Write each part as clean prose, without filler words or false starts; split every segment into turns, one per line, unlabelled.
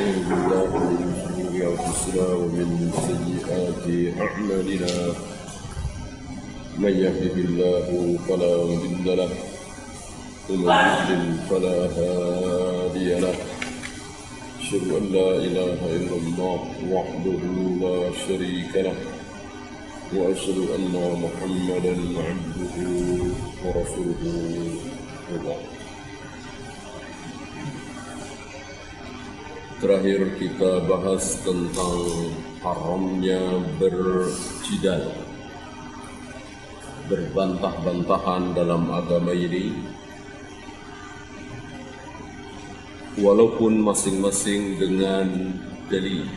ونعوذ بالله من شرور أنفسنا ومن سيئات أعمالنا من يهده الله فلا مضل له ومن يضلل فلا هادي له أشهد أن لا إله إلا الله وحده لا شريك له وأشهد أن محمدا عبده ورسوله وبعد. Terakhir kita bahas tentang haramnya berjidal, berbantah-bantahan dalam agama ini, walaupun masing-masing dengan dalil.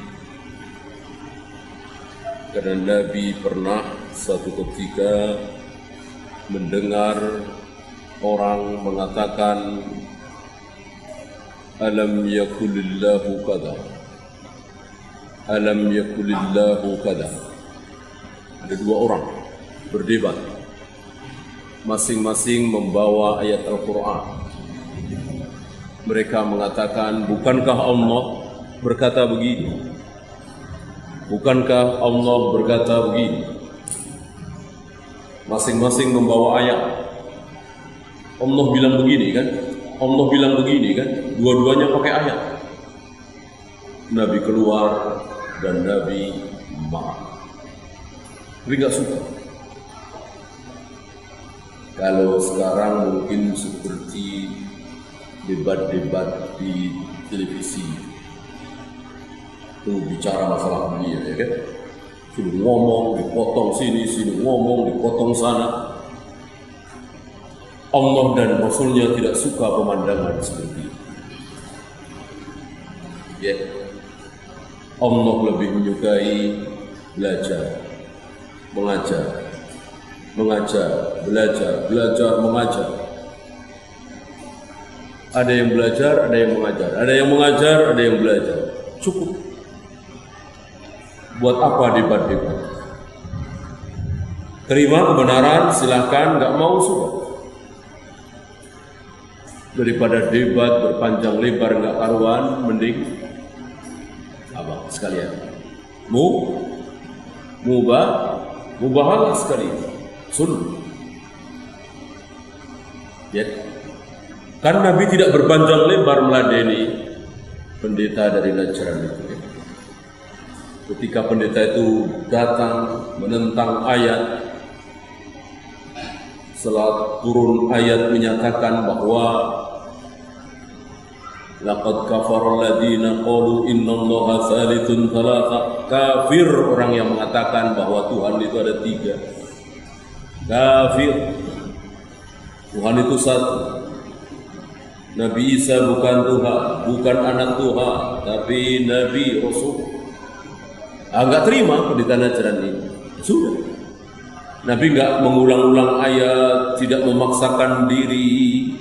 Karena Nabi pernah satu ketika mendengar orang mengatakan, alam yakulillahu kada, alam yakulillahu kada. Ada dua orang berdebat, masing-masing membawa ayat Al-Quran. Mereka mengatakan, bukankah Allah berkata begini? Bukankah Allah berkata begini? Masing-masing membawa ayat. Allah bilang begini kan? Allah bilang begini kan? Dua-duanya pakai ayat. Nabi keluar dan Nabi marah. Tapi nggak suka. Kalau sekarang mungkin seperti debat-debat di televisi, itu bicara masalah dunia, ya kan? Sini ngomong, dipotong sini, sini ngomong, dipotong sana. Allah dan Rasulnya tidak suka pemandangan seperti itu. Ya, Allah lebih menyukai belajar, mengajar, mengajar, belajar, belajar, mengajar. Ada yang belajar, ada yang mengajar, ada yang mengajar, ada yang belajar. Cukup. Buat apa debat-debat? Terima kebenaran, silahkan. Nggak mau, sudah. Daripada debat berpanjang lebar nggak karuan, mending apa sekalian? Mubahalah sekalian. Sunnah. Ya. Kan Nabi tidak berpanjang lebar meladeni pendeta dari Najran itu. Ya. Ketika pendeta itu datang menentang ayat, setelah turun ayat menyatakan bahwa laqad kafara alladziina qalu innallaha tsalitsun tsalatsa. Kafir orang yang mengatakan bahwa Tuhan itu ada tiga. Kafir. Tuhan itu satu. Nabi Isa bukan Tuhan, bukan anak Tuhan, tapi Nabi Rasul. Enggak terima pendeta Najran ini. Sudah. Nabi enggak mengulang-ulang ayat, tidak memaksakan diri,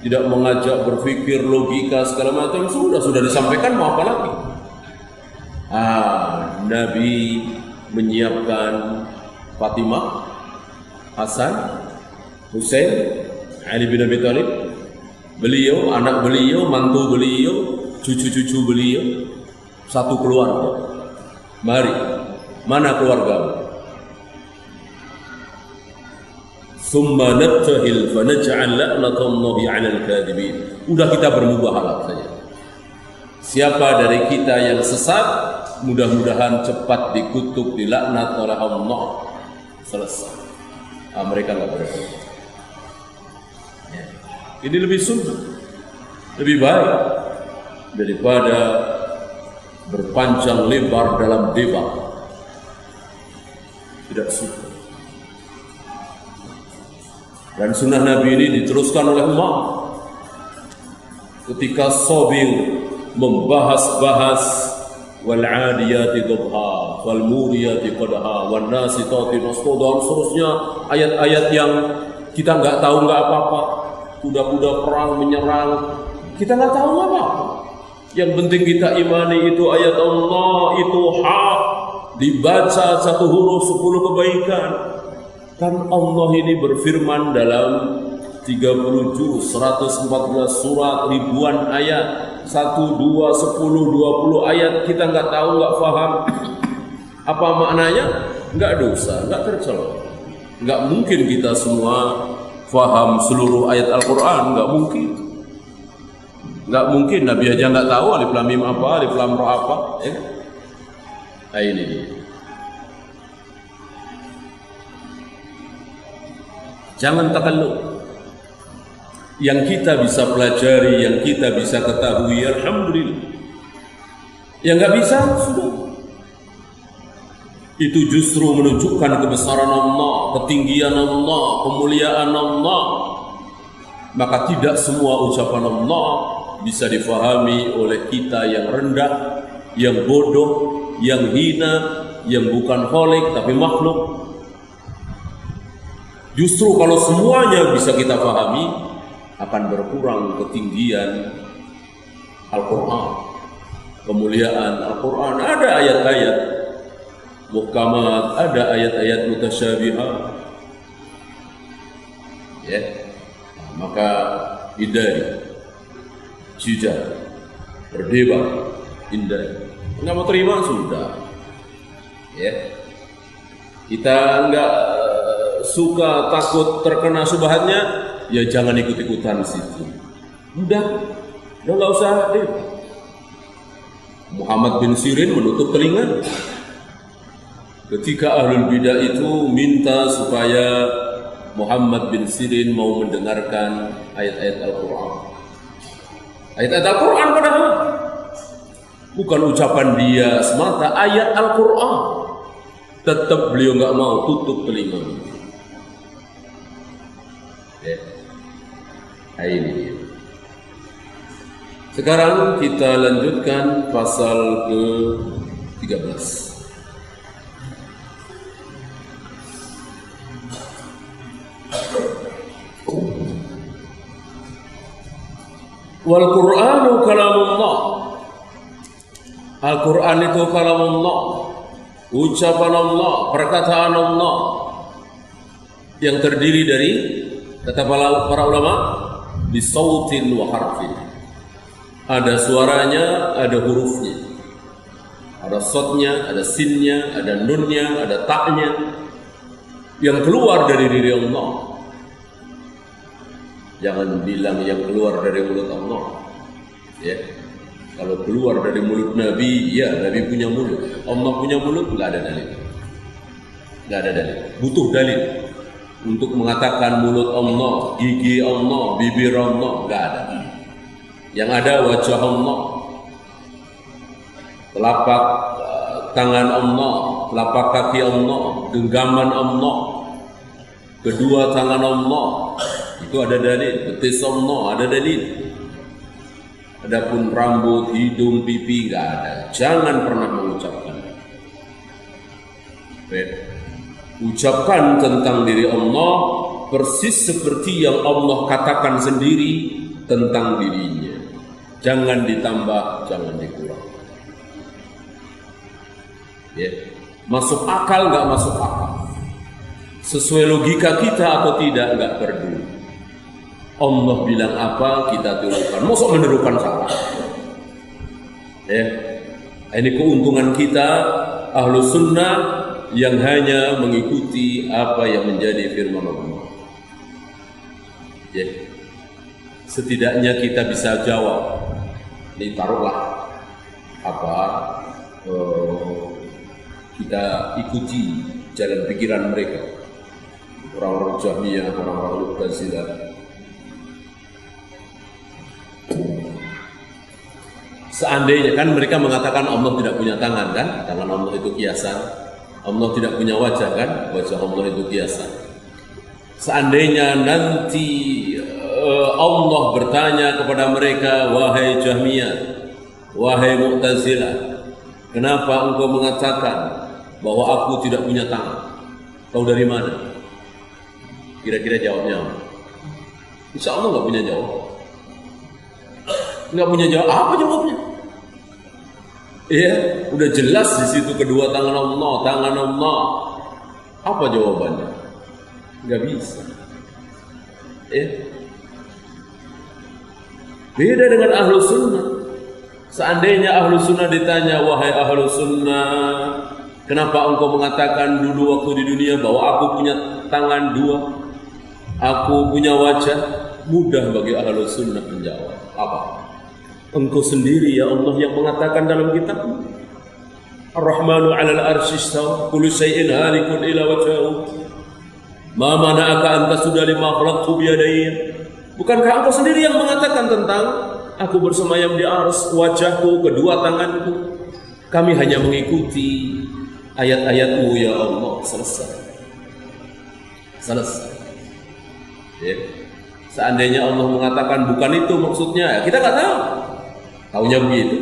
tidak mengajak berpikir logika segala macam. Sudah disampaikan, mau apa lagi? Nabi menyiapkan Fatimah, Hasan, Husain, Ali bin Abi Thalib, beliau, anak beliau, mantu beliau, cucu-cucu beliau, satu keluarga. Mari, mana keluarga? Summa nabtahil fa naj'al la'natallahi 'alal kadhibin. Udah kita bermubahalah saja. Siapa dari kita yang sesat, mudah-mudahan cepat dikutuk, dilaknat oleh Allah. Selesai. Mereka enggak berani. Ini lebih sunnah, lebih baik daripada berpanjang lebar dalam debat. Tidak suka. Dan sunnah Nabi ini diteruskan oleh Umar ketika Sabir membahas-bahas wal 'adiyati dhabha wal muriyati qadha wan nasitati nasqa, dan seterusnya ayat-ayat yang kita nggak tahu nggak apa-apa. Kuda-kuda perang menyerang, kita nggak tahu apa-apa. Yang penting kita imani itu ayat Allah, itu hak, dibaca satu huruf 10 kebaikan. Kan Allah ini berfirman dalam 30 juz, 114 surat, ribuan ayat. 1, 2, 10, 20 ayat kita nggak tahu, nggak paham apa maknanya, nggak dosa, nggak tercela. Nggak mungkin kita semua paham seluruh ayat Al-Quran, nggak mungkin. Nggak mungkin, Nabi aja nggak tahu alif lam mim apa, alif lam ra apa, ya. Nah, ini dia. Jangan takalluf. Yang kita bisa pelajari, yang kita bisa ketahui, alhamdulillah. Yang nggak bisa, sudah. Itu justru menunjukkan kebesaran Allah, ketinggian Allah, kemuliaan Allah. Maka tidak semua ucapan Allah bisa difahami oleh kita yang rendah, yang bodoh, yang hina, yang bukan khalik tapi makhluk. Justru kalau semuanya bisa kita pahami, akan berkurang ketinggian Al-Quran, kemuliaan Al-Quran. Ada ayat-ayat muhkamat, ada ayat-ayat mutasyabihat, ya. Maka hindari, jujur, berdebat, hindari. Nggak mau terima, sudah, ya. Kita nggak suka, takut terkena subhatnya, ya jangan ikut-ikutan situ. Udah nggak usah deh. Muhammad bin Sirin menutup telinga ketika ahlul bidah itu minta supaya Muhammad bin Sirin mau mendengarkan ayat-ayat Al-Quran. Ayat-ayat Al-Quran padahal bukan ucapan dia semata, ayat Al-Quran. Tetap beliau nggak mau, tutup telinga. Ini dia. Sekarang kita lanjutkan pasal ke-13. Wal Qur'anu kalamullah. Al-Quran itu kalamullah, ucapan Allah, perkataan Allah yang terdiri dari, kata para ulama, bisautin wa harfin. Ada suaranya, ada hurufnya, ada sotnya, ada sinnya, ada nunnya, ada taknya yang keluar dari diri Allah. Jangan bilang yang keluar dari mulut Allah, ya. Kalau keluar dari mulut Nabi, ya Nabi punya mulut. Allah punya mulut, nggak ada dalil. Nggak ada dalil. Butuh dalil untuk mengatakan mulut Allah, gigi Allah, bibir Allah, nggak ada. Yang ada wajah Allah, telapak tangan Allah, telapak kaki Allah, genggaman Allah, kedua tangan Allah, itu ada dalil. Betis Allah ada dalil. Adapun rambut, hidung, pipi nggak ada. Jangan pernah mengucapkan. Ucapkan tentang diri Allah persis seperti yang Allah katakan sendiri tentang dirinya. Jangan ditambah, jangan dikurang. Ya. Masuk akal nggak masuk akal, sesuai logika kita atau tidak, nggak peduli. Allah bilang apa, kita tirukan. Masa menirukan salah? Ya. Ini keuntungan kita ahlu sunnah yang hanya mengikuti apa yang menjadi firman Allah. Ya. Setidaknya kita bisa jawab. Ini taruhlah apa kita ikuti jalan pikiran mereka, orang-orang Jahmiyah, orang-orang Mu'tazilah. Seandainya kan mereka mengatakan Allah tidak punya tangan, kan? Tangan Allah itu kiasan. Allah tidak punya wajah, kan? Wajah Allah itu kiasan. Seandainya nanti Allah bertanya kepada mereka, wahai Jahmiyah, wahai Mu'tazilah, kenapa engkau mengatakan bahwa aku tidak punya tangan? Tahu dari mana? Kira-kira jawabnya apa? Insya Allah nggak punya jawab. Nggak punya jawab. Apa jawabnya? Iya, udah jelas di situ kedua tangan Allah, tangan Allah. Apa jawabannya? Nggak bisa. Beda dengan ahlu sunnah. Seandainya ahlu sunnah ditanya, wahai ahlu sunnah, kenapa engkau mengatakan dulu waktu di dunia bahwa aku punya tangan dua, aku punya wajah? Mudah bagi ahlu sunnah menjawab. Apa? Engkau sendiri ya Allah yang mengatakan dalam kitab, Ar-Rahmanu 'alal 'arsy istawa, kullu syai'in halikun ila wajhahu. Ma mana'aka an tasjuda lima khalaqtu bi yadayya. Bukankah engkau sendiri yang mengatakan tentang aku bersemayam di ars, wajahku, kedua tanganku. Kami hanya mengikuti ayat-ayat-Mu ya Allah. Selesai. Ya. Seandainya Allah mengatakan bukan itu maksudnya, ya kita nggak tahu. Taunya begitu.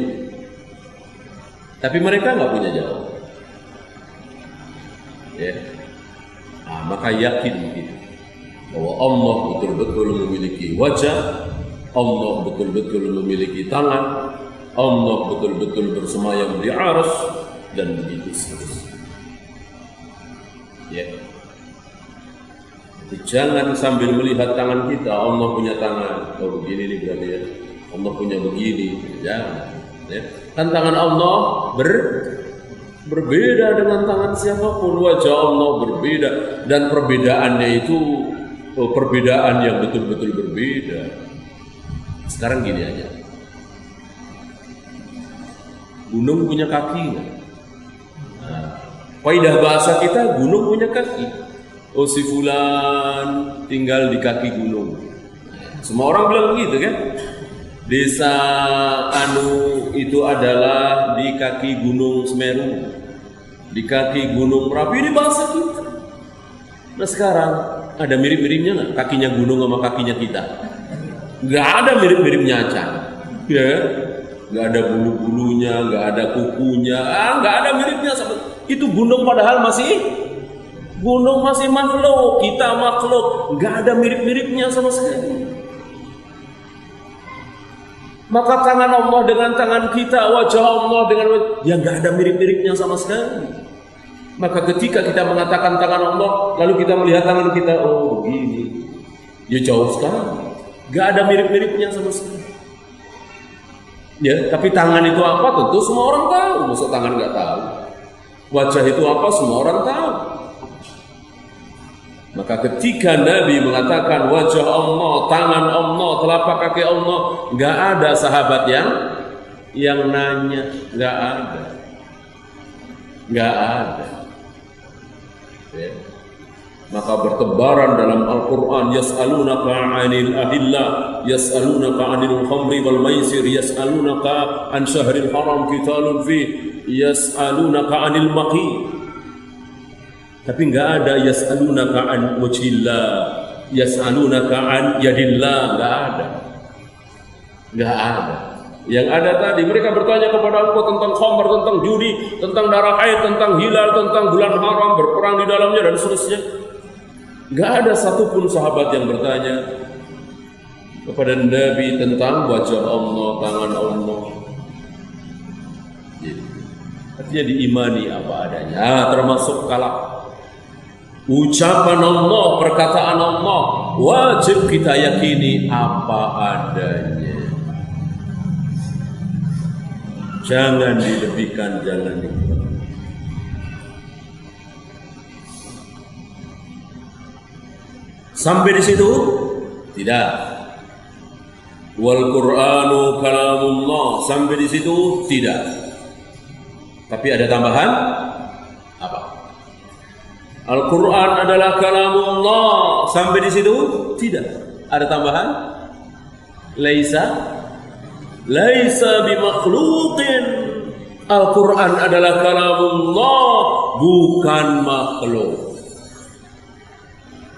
Tapi mereka nggak punya jawaban. Ya. Nah, maka yakin gitu bahwa Allah betul-betul memiliki wajah, Allah betul-betul memiliki tangan, Allah betul-betul bersemayam di arsy, dan begitu seterusnya. Ya. Jadi jangan sambil melihat tangan kita, Allah punya tangan, oh begini nih berarti ya, Allah punya begini, jangan. Ya. Kan tangan Allah berbeda dengan tangan siapapun, wajah Allah berbeda, dan perbedaannya itu perbedaan yang betul-betul berbeda. Sekarang gini aja, gunung punya kaki nggak? Nah, kaidah bahasa kita, gunung punya kaki. Oh si fulan tinggal di kaki gunung. Semua orang bilang begitu kan? Desa Anu itu adalah di kaki Gunung Semeru, di kaki Gunung Merapi, ini bahasa kita. Nah sekarang ada mirip-miripnya nggak kakinya gunung sama kakinya kita? Nggak ada mirip-miripnya aja, ya. Nggak ada bulu-bulunya, nggak ada kukunya, nggak ada miripnya. Itu gunung padahal gunung masih makhluk, kita makhluk, nggak ada mirip-miripnya sama sekali. Maka tangan Allah dengan tangan kita, wajah Allah dengan yang nggak ada mirip-miripnya sama sekali. Maka ketika kita mengatakan tangan Allah, lalu kita melihat tangan kita, oh begini, ya jauh sekali, nggak ada mirip-miripnya sama sekali. Ya, tapi tangan itu apa? Tentu semua orang tahu. Masa tangan nggak tahu? Wajah itu apa? Semua orang tahu. Maka ketika Nabi mengatakan wajah Allah, tangan Allah, telapak kaki Allah, nggak ada sahabat yang nanya, nggak ada. Ya. Maka bertebaran dalam Al-Quran, yas'alunaka 'anil ahillah, yas'alunaka 'anil khamri wal maisir, yas'alunaka an syahril haram qitalun fi, yas'alunaka 'anil maqi. Tapi enggak ada yas'alunaka an wajhillah, yas'alunaka an yadillah, enggak ada. Yang ada tadi mereka bertanya kepada engkau tentang khamr, tentang judi, tentang darah haid, tentang hilal, tentang bulan haram, berperang di dalamnya dan seterusnya. Enggak ada satupun sahabat yang bertanya kepada Nabi tentang wajah Allah, tangan Allah. Artinya diimani apa adanya, termasuk kalam. Ucapan Allah, perkataan Allah, wajib kita yakini apa adanya. Jangan dilebihkan, jangan dikurangkan. Sampai di situ? Tidak. Wal Qur'anu kalamullah. Sampai di situ? Tidak. Tapi ada tambahan? Apa? Al-Quran adalah kalamullah. Sampai di situ? Tidak. Ada tambahan? Laisa bimakhluqin. Al-Quran adalah kalamullah, bukan makhluk.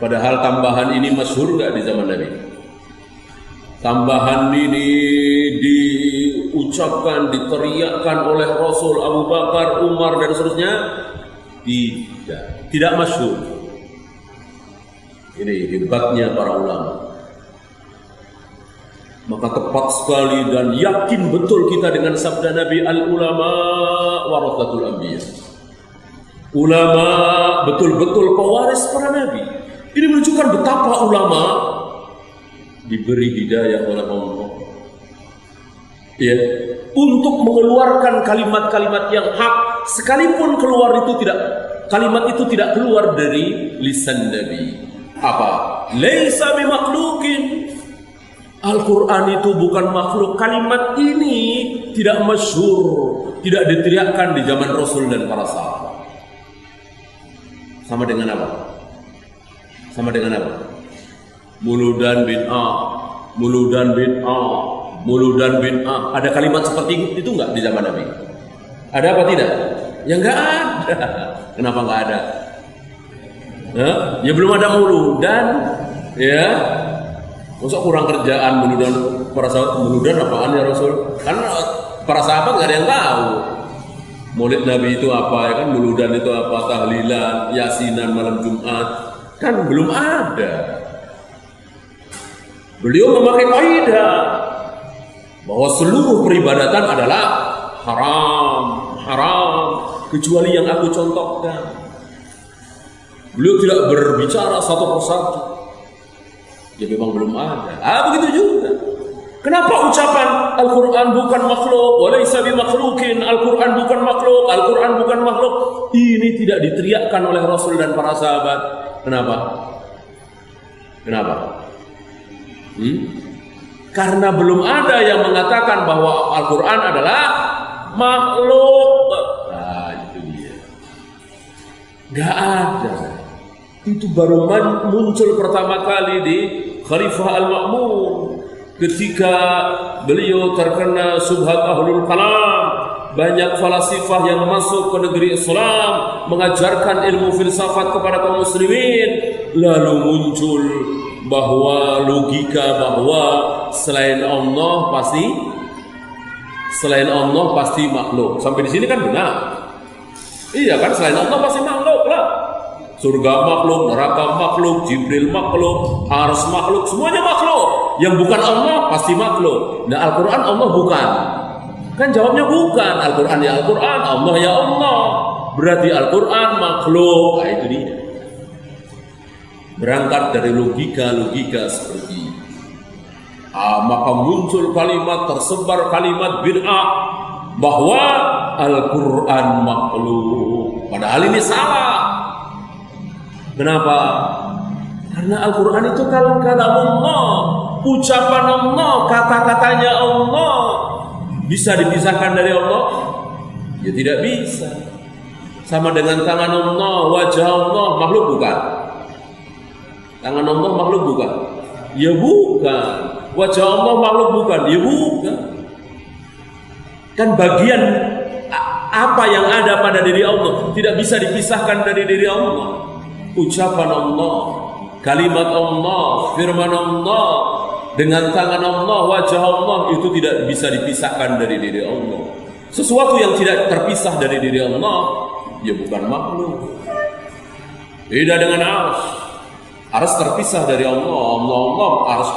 Padahal tambahan ini masyhur nggak di zaman Nabi? Tambahan ini diucapkan, diteriakkan oleh Rasul, Abu Bakar, Umar dan seterusnya? Tidak masyhur. Ini hebatnya para ulama. Maka tepat sekali dan yakin betul kita dengan sabda Nabi, al-ulama warathatul anbiya. Ulama betul-betul pewaris para nabi. Ini menunjukkan betapa ulama diberi hidayah oleh Allah. Ya, untuk mengeluarkan kalimat-kalimat yang hak, sekalipun keluar itu tidak, kalimat itu tidak keluar dari lisan Nabi. Apa? Laisa bimakhluqin. Al-Quran itu bukan makhluk. Kalimat ini tidak masyhur, tidak diteriakkan di zaman Rasul dan para sahabat. Sama dengan apa? Sama dengan apa? Muludan bid'ah, muludan bid'ah, muludan bid'ah. Ada kalimat seperti itu enggak di zaman Nabi? Ada apa tidak? Ya enggak ada. Kenapa enggak ada? Ya belum ada muludan, ya. Masa kurang kerjaan muludan para sahabat? Muludan apaan ya Rasul? Karena para sahabat enggak ada yang tahu. Maulid Nabi itu apa ya kan? Muludan itu apa? Tahlilan, yasinan malam Jumat. Kan belum ada. Beliau memakai kaidah bahwa seluruh peribadatan adalah haram, kecuali yang aku contohkan. Beliau tidak berbicara satu persatu. Ya memang belum ada. Begitu juga. Kenapa ucapan Al-Quran bukan makhluk, walaysa bimakhluqin, Al-Quran bukan makhluk, Al-Quran bukan makhluk, ini tidak diteriakkan oleh Rasul dan para sahabat? Kenapa? Kenapa? Karena belum ada yang mengatakan bahwa Al-Quran adalah makhluk. Nah, itu dia. Gak ada. Itu baru muncul pertama kali di Khalifah Al-Ma'mun, ketika beliau terkena subhat ahlul kalam. Banyak falasifah yang masuk ke negeri Islam mengajarkan ilmu filsafat kepada kaum muslimin, lalu muncul bahwa logika bahwa selain Allah pasti makhluk. Sampai di sini kan benar. Iya kan, selain Allah pasti makhluk lah. Surga makhluk, neraka makhluk, Jibril makhluk, Ars makhluk, semuanya makhluk. Yang bukan Allah pasti makhluk. Nah, Al-Quran Allah bukan. Kan jawabnya bukan. Al-Quran ya Al-Quran, Allah ya Allah. Berarti Al-Quran makhluk. Nah, itu dia. Berangkat dari logika-logika seperti ini. Maka muncul kalimat, tersebar kalimat bid'ah bahwa Al-Quran makhluk. Padahal ini salah. Kenapa? Karena Al-Quran itu kalam Allah, ucapan Allah, kata-katanya Allah. Bisa dipisahkan dari Allah? Ya tidak bisa. Sama dengan tangan Allah, wajah Allah, makhluk bukan? Tangan Allah makhluk bukan? Ya bukan. Wajah Allah makhluk bukan? Ya bukan. Kan bagian apa yang ada pada diri Allah tidak bisa dipisahkan dari diri Allah. Ucapan Allah, kalimat Allah, firman Allah, dengan tangan Allah, wajah Allah, itu tidak bisa dipisahkan dari diri Allah. Sesuatu yang tidak terpisah dari diri Allah, ya bukan makhluk. Beda dengan ars. Ars terpisah dari Allah. Allah, ars.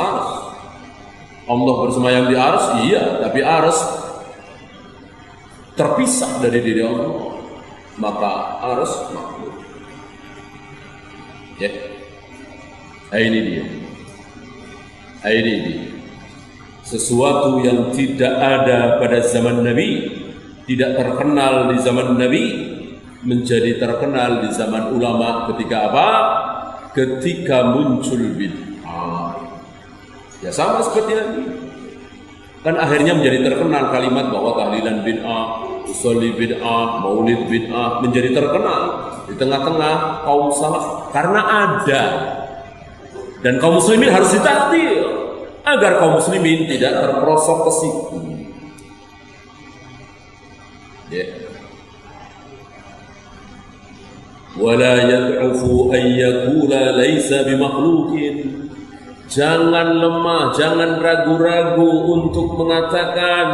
Allah bersemayam di ars, iya, tapi ars terpisah dari diri Allah. Maka ars makhluk. Ya, ini dia. Sesuatu yang tidak ada pada zaman Nabi, tidak terkenal di zaman Nabi, menjadi terkenal di zaman ulama. Ketika apa? Ketika muncul bid'ah. Ya sama seperti Nabi. Kan akhirnya menjadi terkenal kalimat bahwa tahlilan bid'ah, usolli bid'ah, maulid bid'ah menjadi terkenal di tengah-tengah kaum salaf karena ada. Dan kaum muslimin harus ditakdir agar kaum muslimin tidak terperosok ke situ. Ya. Wala yad'ufu an yaqula laisa bimakhluqin. Jangan lemah, jangan ragu-ragu untuk mengatakan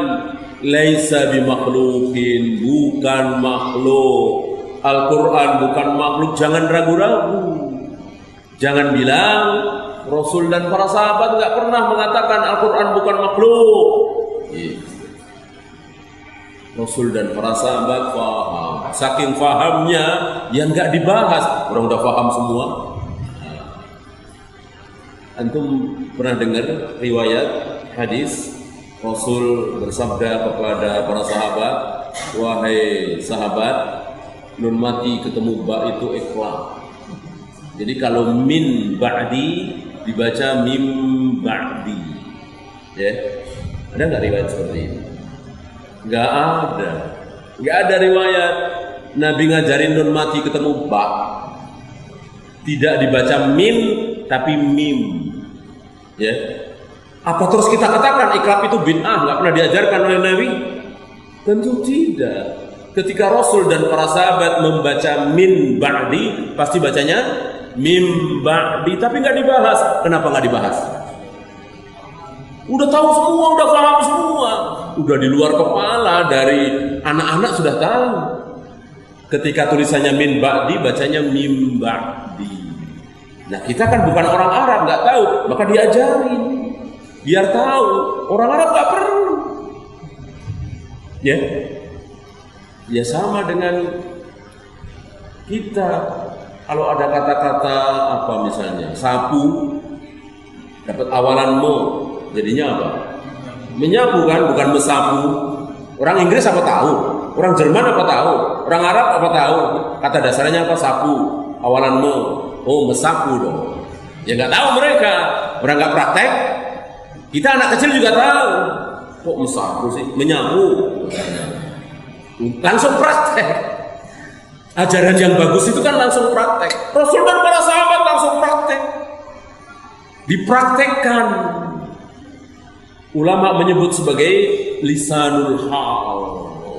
laisa bimakhluqin, bukan makhluk. Al-Quran bukan makhluk, jangan ragu-ragu. Jangan bilang Rasul dan para sahabat nggak pernah mengatakan Al-Quran bukan makhluk. Rasul dan para sahabat paham. Saking fahamnya yang nggak dibahas, orang udah paham semua. Antum pernah dengar riwayat hadis Rasul bersabda kepada para sahabat, wahai sahabat, nun mati ketemu ba itu ikhlas. Jadi kalau min ba'di dibaca mim ba'di. Ya. Ada nggak riwayat seperti ini? Nggak ada. Nggak ada riwayat Nabi ngajarin nun mati ketemu ba. Tidak dibaca min tapi mim. Ya. Apa terus kita katakan ikrab itu bid'ah, nggak pernah diajarkan oleh Nabi? Tentu tidak. Ketika Rasul dan para sahabat membaca min ba'di, pasti bacanya mim ba'di, tapi nggak dibahas. Kenapa nggak dibahas? Udah tahu semua, udah paham semua, udah di luar kepala dari anak-anak sudah tahu. Ketika tulisannya min ba'di, bacanya mim ba'di. Nah kita kan bukan orang Arab, nggak tahu, maka diajarin. Biar tahu, orang Arab nggak perlu. Ya, ya sama dengan kita. Kalau ada kata-kata apa misalnya, sapu, dapat awalan mo, jadinya apa? Menyapu kan, bukan mesapu. Orang Inggris apa tahu? Orang Jerman apa tahu? Orang Arab apa tahu? Kata dasarnya apa? Sapu, awalan mo. Oh, mesapu dong. Ya nggak tahu mereka, orang nggak praktek. Kita anak kecil juga tahu. Kok mesapu sih? Menyapu. Langsung praktek. Ajaran yang bagus itu kan langsung praktek. Rasul dan para sahabat langsung praktek. Dipraktekkan. Ulama menyebut sebagai lisanul hal.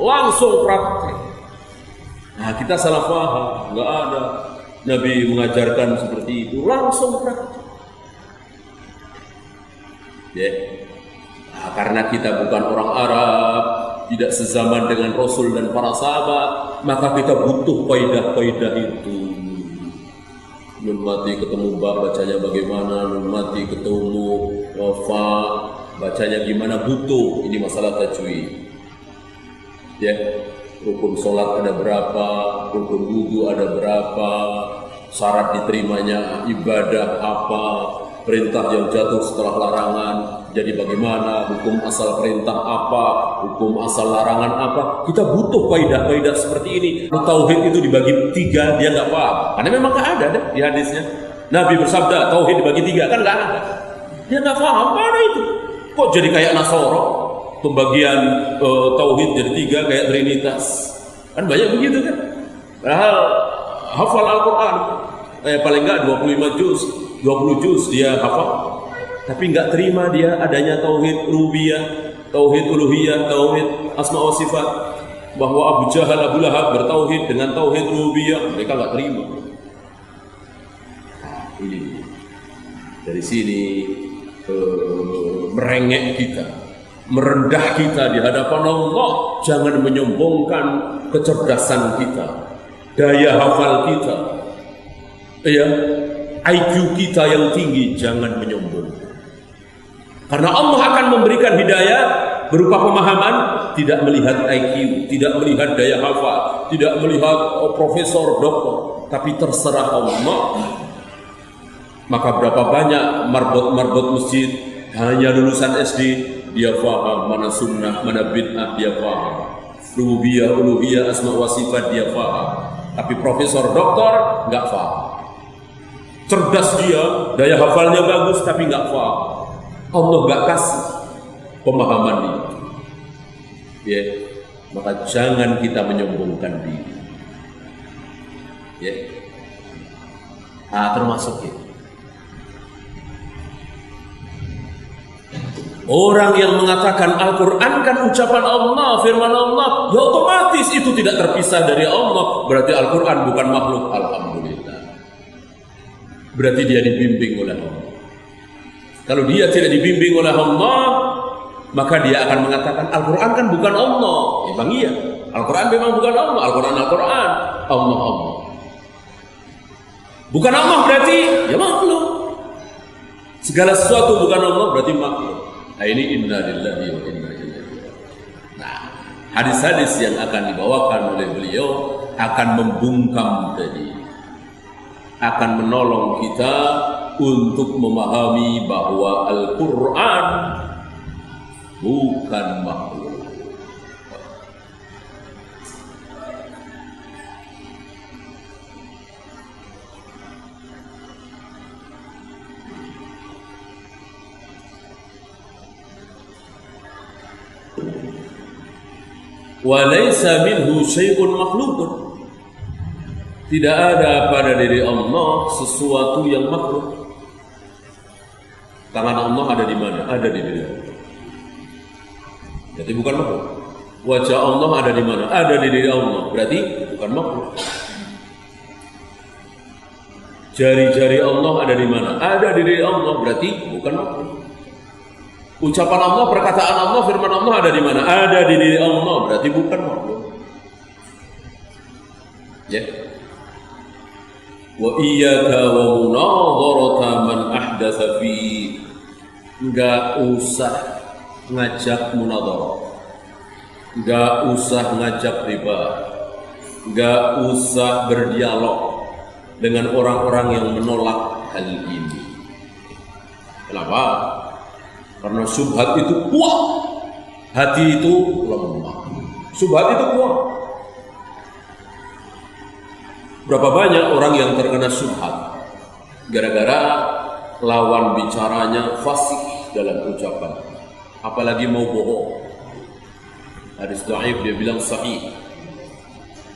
Langsung praktek. Nah kita salah paham. Nggak ada Nabi mengajarkan seperti itu. Langsung praktek. Ya. Nah, karena kita bukan orang Arab, tidak sezaman dengan Rasul dan para sahabat, maka kita butuh faidah-faidah itu. Nun mati ketemu ba, bacanya bagaimana? Nun mati ketemu fa, bacanya gimana? Butuh. Ini masalah tajwid. Ya, rukun sholat ada berapa? Rukun wudu ada berapa? Syarat diterimanya ibadah apa? Perintah yang jatuh setelah larangan, jadi bagaimana? Hukum asal perintah apa? Hukum asal larangan apa? Kita butuh faidah-faidah seperti ini. Tauhid itu dibagi 3, dia nggak paham. Karena memang nggak ada deh di hadisnya. Nabi bersabda, tauhid dibagi 3, kan nggak ada. Dia nggak paham, mana itu? Kok jadi kayak Nasoro? Pembagian tauhid jadi 3 kayak Trinitas. Kan banyak begitu kan? Padahal hafal Al-Quran, paling nggak 25 juz. 20 juz dia hafal, tapi nggak terima dia adanya tauhid rububiyah, tauhid uluhiyah, tauhid asma wa sifat, bahwa Abu Jahal, Abu Lahab bertauhid dengan tauhid rububiyah, mereka nggak terima. Ini dari sini merengek kita, merendah kita di hadapan Allah. Jangan menyombongkan kecerdasan kita, daya hafal kita, ya. IQ kita yang tinggi, jangan menyombong. Karena Allah akan memberikan hidayah berupa pemahaman, tidak melihat IQ, tidak melihat daya hafal, tidak melihat profesor, doktor, tapi terserah Allah. Maka berapa banyak marbot masjid hanya lulusan SD, dia paham mana sunnah, mana bid'ah, dia paham. Rububiyah, uluhiyah, asma wa sifat, dia paham. Tapi profesor, doktor nggak paham. Cerdas dia, daya hafalnya bagus, tapi nggak paham. Allah nggak kasih pemahaman itu. Ya, maka jangan kita menyombongkan diri. Ya, termasuk itu. Orang yang mengatakan Al-Quran kan ucapan Allah, firman Allah, ya otomatis itu tidak terpisah dari Allah. Berarti Al-Quran bukan makhluk. Alhamdulillah. Berarti dia dibimbing oleh Allah. Kalau dia tidak dibimbing oleh Allah, maka dia akan mengatakan Al-Quran kan bukan Allah. Ya bang iya, Al-Quran memang bukan Allah. Al-Quran, Allah. Bukan Allah berarti ya makhluk. Segala sesuatu bukan Allah berarti makhluk. Nah ini inna lillahi wa inna ilaihi raji'un. Nah, hadis-hadis yang akan dibawakan oleh beliau akan membungkam tadi, akan menolong kita untuk memahami bahwa Al-Quran bukan makhluk. Wa laisa minhu syai'un makhluqun. Tidak ada pada diri Allah sesuatu yang makhluk. Tangan Allah ada di mana? Ada di diri Allah. Berarti bukan makhluk. Wajah Allah ada di mana? Ada di diri Allah. Berarti bukan makhluk. Jari-jari Allah ada di mana? Ada di diri Allah. Berarti bukan makhluk. Ucapan Allah, perkataan Allah, firman Allah ada di mana? Ada di diri Allah, berarti bukan makhluk. Ya. Wa iyyaka wa munadharata man ahdatsa fi. Enggak usah ngajak munadharah. Enggak usah ngajak debat. Enggak usah berdialog dengan orang-orang yang menolak hal ini. Kenapa? Karena syubhat itu kuat, hati itu lemah. Syubhat itu kuat. Berapa banyak orang yang terkena syubhat gara-gara lawan bicaranya fasih dalam ucapan, apalagi mau bohong. Hadis dhaif dia bilang sahih,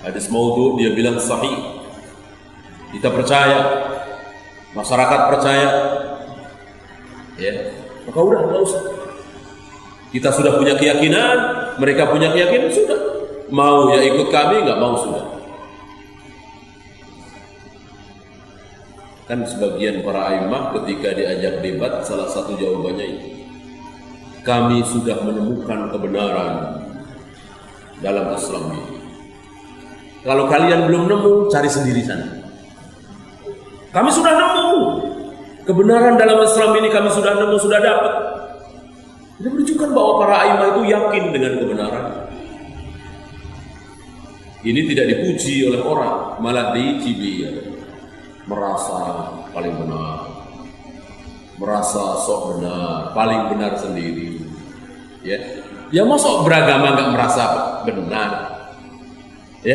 hadis maudhu dia bilang sahih. Kita percaya, masyarakat percaya, ya. Maka udah, nggak usah. Kita sudah punya keyakinan, mereka punya keyakinan, sudah. Mau ya ikut kami, nggak mau sudah. Kan sebagian para a'immah ketika diajak debat, salah satu jawabannya itu, kami sudah menemukan kebenaran dalam Islam ini. Kalau kalian belum nemu, cari sendiri sana. Kami sudah nemu. Kebenaran dalam Islam ini kami sudah nemu, sudah dapat. Ini menunjukkan bahwa para a'immah itu yakin dengan kebenaran. Ini tidak dipuji oleh orang, malah dicibi. Merasa paling benar, merasa sok benar, paling benar sendiri. Ya masuk beragama nggak merasa benar? Ya,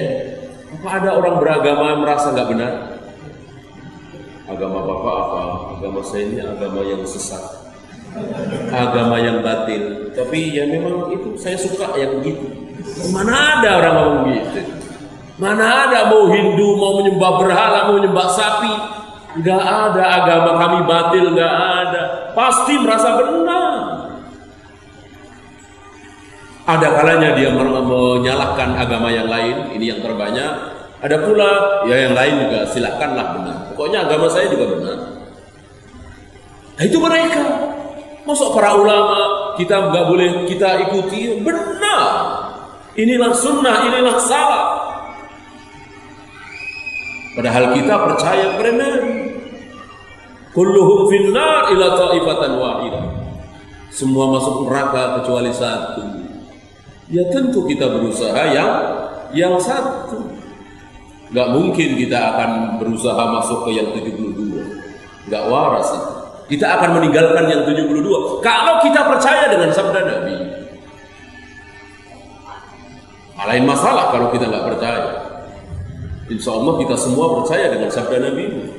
apa ada orang beragama merasa nggak benar? Agama bapak apa? Agama saya ini agama yang sesat, agama yang batil. Tapi ya memang itu saya suka yang begitu. Mana ada orang ngomong gitu? Mana ada mau Hindu, mau menyembah berhala, mau menyembah sapi? Nggak ada. Agama kami batil, nggak ada. Pasti merasa benar. Ada kalanya dia menyalahkan agama yang lain, ini yang terbanyak. Ada pula ya yang lain juga silakanlah benar. Pokoknya agama saya juga benar. Nah, itu mereka. Masuk para ulama kita nggak boleh kita ikuti, benar. Inilah sunnah, inilah salah. Padahal kita percaya kepada Nabi. Kulluhum finnar ila ta'ifatan wahidah. Semua masuk neraka kecuali satu. Ya tentu kita berusaha yang satu. Gak mungkin kita akan berusaha masuk ke yang 72. Gak waras itu. Kita akan meninggalkan yang 72 kalau kita percaya dengan sabda Nabi. Lain masalah kalau kita nggak percaya. Insya Allah kita semua percaya dengan sabda Nabi.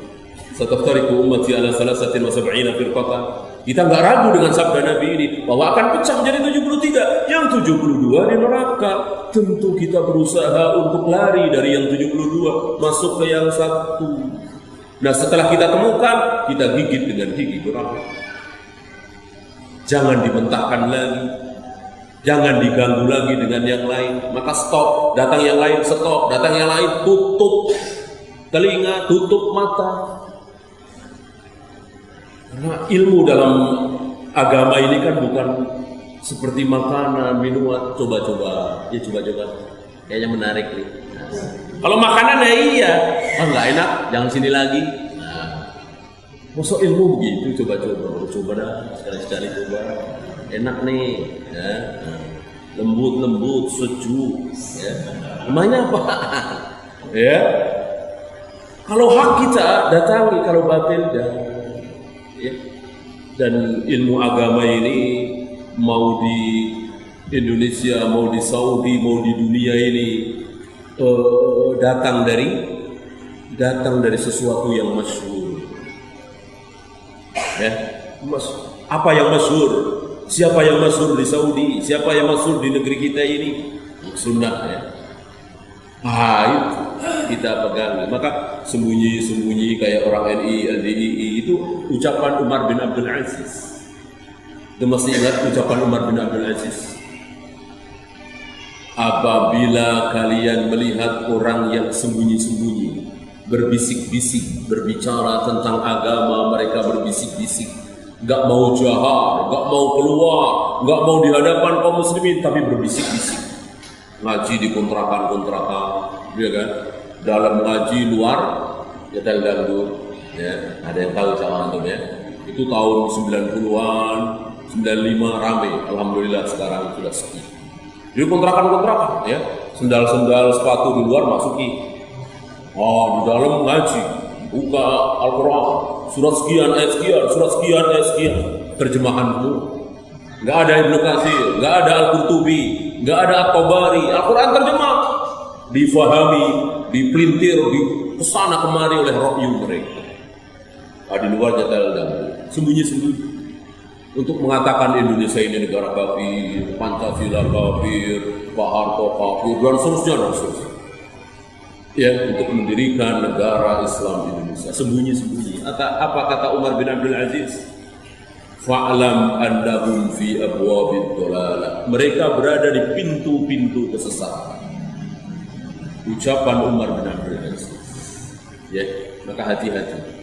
Sataftariqu ummati ala salasatin wa sab'ina firqatan. Kita nggak ragu dengan sabda Nabi ini bahwa akan pecah menjadi 73. Yang 72 di neraka. Tentu kita berusaha untuk lari dari yang 72 masuk ke yang satu. Nah setelah kita temukan, kita gigit dengan gigi berapa? Jangan dimentahkan lagi. Jangan diganggu lagi dengan yang lain. Maka stop, datang yang lain stop, datang yang lain tutup telinga, tutup mata. Karena ilmu dalam agama ini kan bukan seperti makanan, minuman. Coba-coba, ya coba-coba. Kayaknya menarik nih. Kalau makanan ya iya, nggak enak, jangan sini lagi. Nah, masuk ilmu begitu, coba dah, sekali-sekali coba. Enak nih, ya. Lembut, sejuk, ya. Namanya apa? Ya. Kalau hak kita datangi, kalau batil jangan. Ya. Dan ilmu agama ini mau di Indonesia, mau di Saudi, mau di dunia ini datang dari sesuatu yang masyhur. Ya, apa yang masyhur? Siapa yang masyhur di Saudi? Siapa yang masyhur di negeri kita ini? Sunnah, ya. Itu kita pegang. Maka sembunyi-sembunyi kayak orang NI, LDII itu ucapan Umar bin Abdul Aziz. Kita masih ingat ucapan Umar bin Abdul Aziz? Apabila kalian melihat orang yang sembunyi-sembunyi, berbisik-bisik, berbicara tentang agama, mereka berbisik-bisik, gak mau jahar, gak mau keluar, gak mau di hadapan kaum muslimin, tapi berbisik-bisik. Ngaji di kontrakan-kontrakan, ya kan? Dalam ngaji luar, ya dangdut, ya. Ada yang tahu sama antum, ya? Itu tahun 90-an, 95 rame. Alhamdulillah sekarang sudah sepi. Jadi kontrakan-kontrakan, ya, sendal-sendal sepatu di luar masuki. Di dalam ngaji, buka Al-Quran, surat sekian, ayat sekian, surat sekian, ayat sekian. Terjemahan dulu. Nggak ada Ibnu Katsir, nggak ada Al-Qurtubi, nggak ada At-Tabari. Al-Quran terjemah, difahami, dipelintir, di kesana kemari oleh ra'yu mereka. Di luar nyetel dan sembunyi-sembunyi. Untuk mengatakan Indonesia ini negara kafir, Pancasila kafir, Pak Harto kafir, dan seterusnya. Ya, untuk mendirikan negara Islam Indonesia, sembunyi-sembunyi. Apa kata Umar bin Abdul Aziz? Fa'lam annahum fi abwabid dhalalah. Mereka berada di pintu-pintu kesesatan. Ucapan Umar bin Abdul Aziz. Ya, maka hati-hati.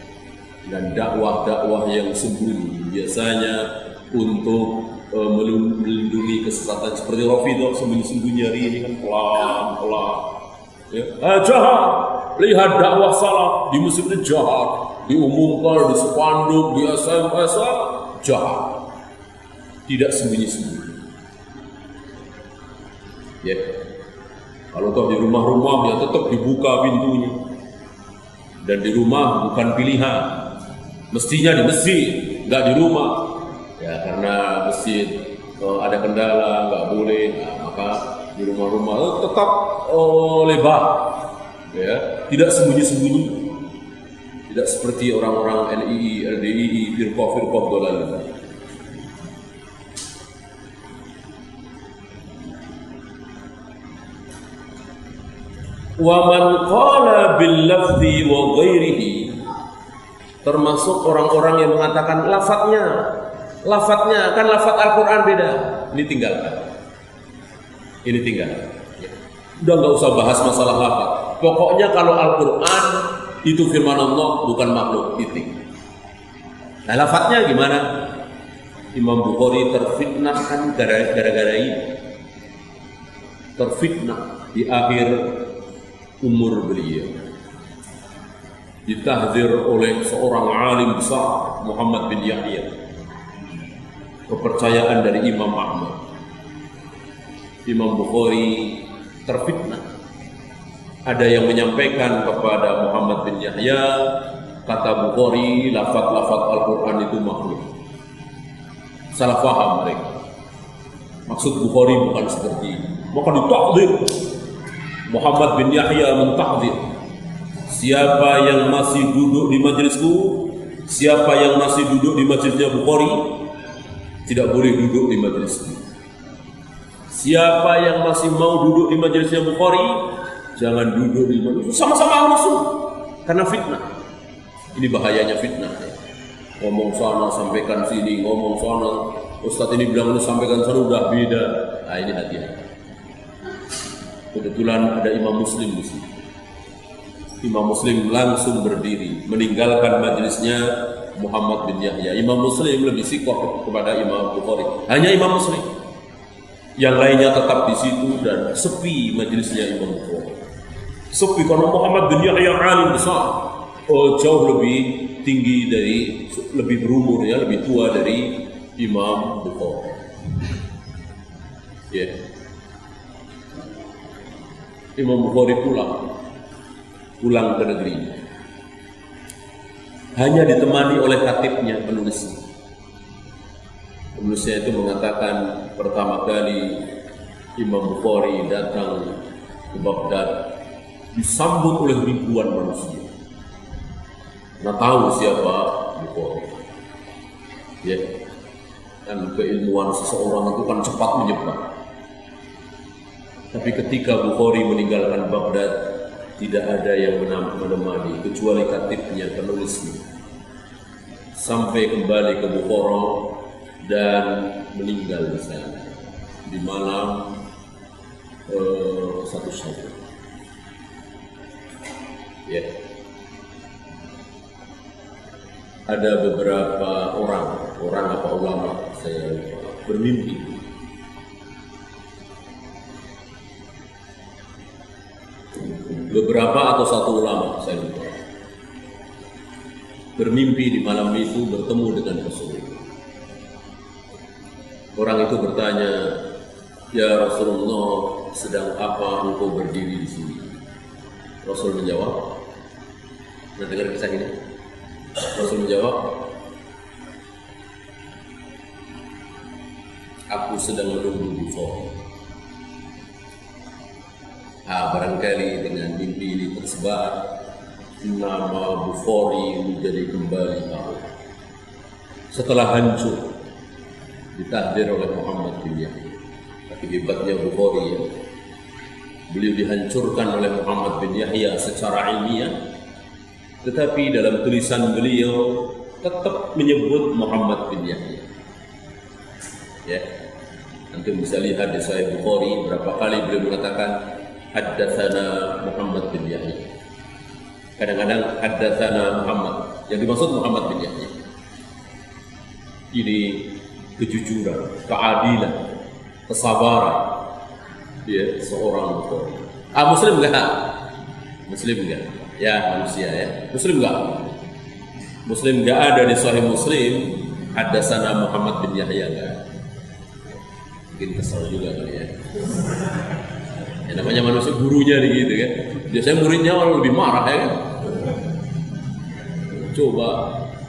Dan dakwah-dakwah yang sembunyi biasanya untuk melindungi kesesatan seperti Rafidhah sembunyi-sembunyi hari ini kan pelan-pelan. Ya. Jahar, lihat dakwah salah di masjid jahar, diumumkan di spanduk, di SMS, jahar, tidak sembunyi-sembunyi. Ya, kalau toh di rumah-rumah ya tetap dibuka pintunya, dan di rumah bukan pilihan. Mestinya di masjid, nggak di rumah. Ya karena masjid ada kendala, nggak boleh. Maka di rumah-rumah tetap lebar, ya, tidak sembunyi-sembunyi. Tidak seperti orang-orang NII, LDII, firqah-firqah dhalalah. Wa man qala bil lafzi wa ghairihi, termasuk orang-orang yang mengatakan lafadznya kan lafadz Al-Quran beda. Ini tinggalkan. Udah nggak usah bahas masalah lafadz. Pokoknya kalau Al-Quran itu firman Allah, bukan makhluk, titik. Nah lafadznya gimana? Imam Bukhari terfitnah kan gara-gara ini. Terfitnah di akhir umur beliau. Ditahdzir oleh seorang alim besar, Muhammad bin Yahya, kepercayaan dari Imam Ahmad. Imam Bukhari terfitnah. Ada yang menyampaikan kepada Muhammad bin Yahya, kata Bukhari, lafaz-lafaz Al-Quran itu makhluk. Salah faham mereka. Maksud Bukhari bukan seperti ini. Maka ditahdzir. Muhammad bin Yahya mentahdzir. Siapa yang masih duduk di majelisku, siapa yang masih duduk di majelisnya Bukhari, tidak boleh duduk di majelisku. Siapa yang masih mau duduk di majelisnya Bukhari, jangan duduk di majelis. Sama-sama ahlu sunnah. Karena fitnah. Ini bahayanya fitnah. Ngomong sana, sampaikan sini, ngomong sana. Ustadz ini bilang ini sampaikan sana, udah beda. Nah ini hati-hati. Kebetulan ada Imam Muslim di sini. Imam Muslim langsung berdiri meninggalkan majelisnya Muhammad bin Yahya. Imam Muslim lebih sikoh kepada Imam Bukhari. Hanya Imam Muslim. Yang lainnya tetap di situ dan sepi majelisnya Imam Bukhari. Sepi karena Muhammad bin Yahya alim besar. Jauh lebih tinggi dari, lebih berumur ya, lebih tua dari Imam Bukhari. Ya. Imam Bukhari pulang ke negerinya. Hanya ditemani oleh khatibnya, penulisnya. Penulisnya itu mengatakan pertama kali Imam Bukhari datang ke Baghdad disambut oleh ribuan manusia. Nah, tahu siapa Bukhari. Ya, dan keilmuan seseorang itu kan cepat menyebar. Tapi ketika Bukhari meninggalkan Baghdad, tidak ada yang menemani kecuali katibnya, penulisnya. Sampai kembali ke Bukhara dan meninggal di sana di malam satu Syawal. Ya. Ada beberapa orang apa ulama saya bermimpi. Beberapa atau satu ulama saya lupa. Bermimpi di malam itu bertemu dengan Rasulullah. Orang itu bertanya, "Ya Rasulullah, sedang apa engkau berdiri di sini?" Rasul menjawab, nah dengar kisah ini. Rasul menjawab, "Aku sedang menunggu Bukhari." Barangkali dengan mimpi ini tersebar, nama Bukhari menjadi kembali tahu. Setelah hancur, ditahdir oleh Muhammad bin Yahya. Tapi hebatnya Bukhari ya, beliau dihancurkan oleh Muhammad bin Yahya secara ilmiah, tetapi dalam tulisan beliau tetap menyebut Muhammad bin Yahya. Ya, nanti bisa lihat di Sahih Bukhari berapa kali beliau mengatakan haddatsana Muhammad bin Yahya. Kadang-kadang haddatsana Muhammad, yang dimaksud Muhammad bin Yahya. Ini kejujuran, keadilan, kesabaran, ya, seorang Bukhari. Muslim enggak? Muslim enggak? Ya, manusia ya. Muslim enggak? Muslim enggak ada di Sahih Muslim haddatsana Muhammad bin Yahya enggak? Mungkin kesal juga kali ya. Ya namanya manusia, gurunya gitu kan. Biasanya muridnya malah lebih marah ya kan. Coba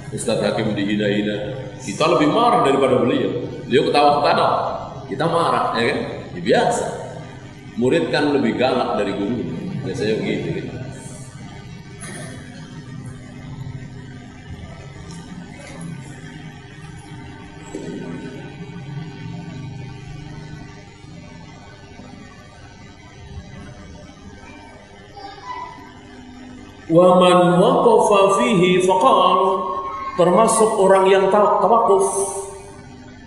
Ustadz Hakim dihina-hina, kita lebih marah daripada beliau. Beliau ketawa-ketawa, kita marah ya kan. Ya biasa. Murid kan lebih galak dari guru. Biasanya begitu kan. Wa man waqafa fihi faqal, termasuk orang yang tawakuf,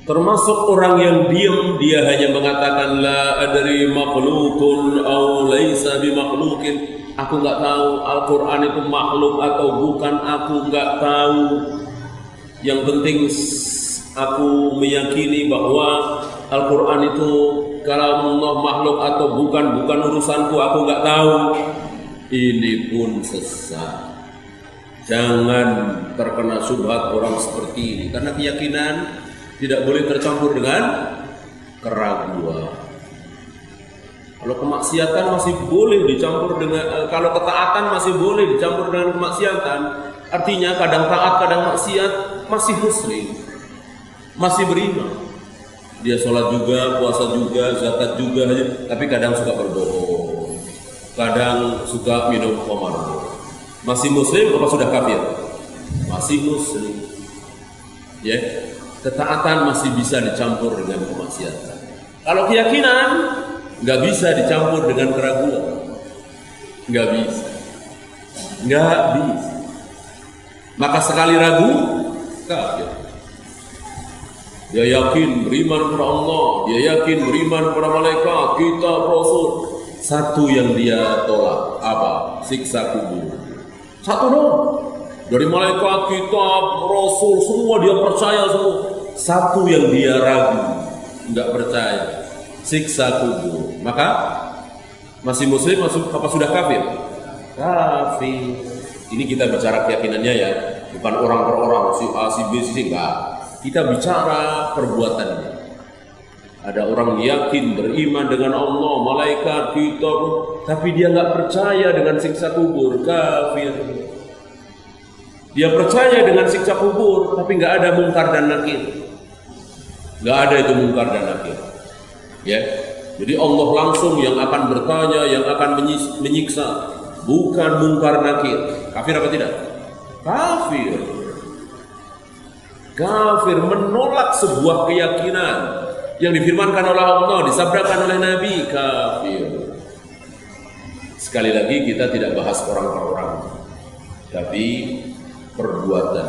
termasuk orang yang diam, dia hanya mengatakan la adri makhluqun aw laisa bimakhluqin. Aku enggak tahu Al-Qur'an itu makhluk atau bukan, aku enggak tahu. Yang penting aku meyakini bahwa Al-Qur'an itu kalamullah, makhluk atau bukan urusanku, aku enggak tahu. Ini pun sesat. Jangan terkena syubhat orang seperti ini, karena keyakinan tidak boleh tercampur dengan keraguan. Kalau kemaksiatan masih boleh dicampur dengan, kalau ketaatan masih boleh dicampur dengan kemaksiatan. Artinya kadang taat, kadang maksiat, masih muslim, masih beriman. Dia sholat juga, puasa juga, zakat juga, tapi kadang suka berbohong. Kadang suka minum khamar. Masih muslim apa sudah kafir? Masih muslim. Ya, ketaatan masih bisa dicampur dengan kemaksiatan. Kalau keyakinan nggak bisa dicampur dengan keraguan. Nggak bisa. Nggak bisa. Maka sekali ragu, kafir. Dia yakin beriman kepada Allah, dia yakin beriman kepada malaikat, kitab, rasul. Satu yang dia tolak, apa? Siksa kubur. Satu dong. Dari malaikat, kitab, rasul, semua dia percaya semua. Satu yang dia ragu, nggak percaya, siksa kubur. Maka masih muslim, apa sudah kafir? Kafir. Ini kita bicara keyakinannya ya, bukan orang per orang, si A, si B, si C, enggak. Kita bicara perbuatannya. Ada orang yakin beriman dengan Allah, malaikat, kitab, tapi dia nggak percaya dengan siksa kubur, kafir. Dia percaya dengan siksa kubur, tapi nggak ada mungkar dan nakir. Nggak ada itu mungkar dan nakir. Ya, jadi Allah langsung yang akan bertanya, yang akan menyiksa, bukan mungkar nakir. Kafir apa tidak? Kafir. Kafir menolak sebuah keyakinan yang difirmankan oleh Allah, disabdakan oleh Nabi. Kafir. Sekali lagi kita tidak bahas orang per orang, tapi perbuatan.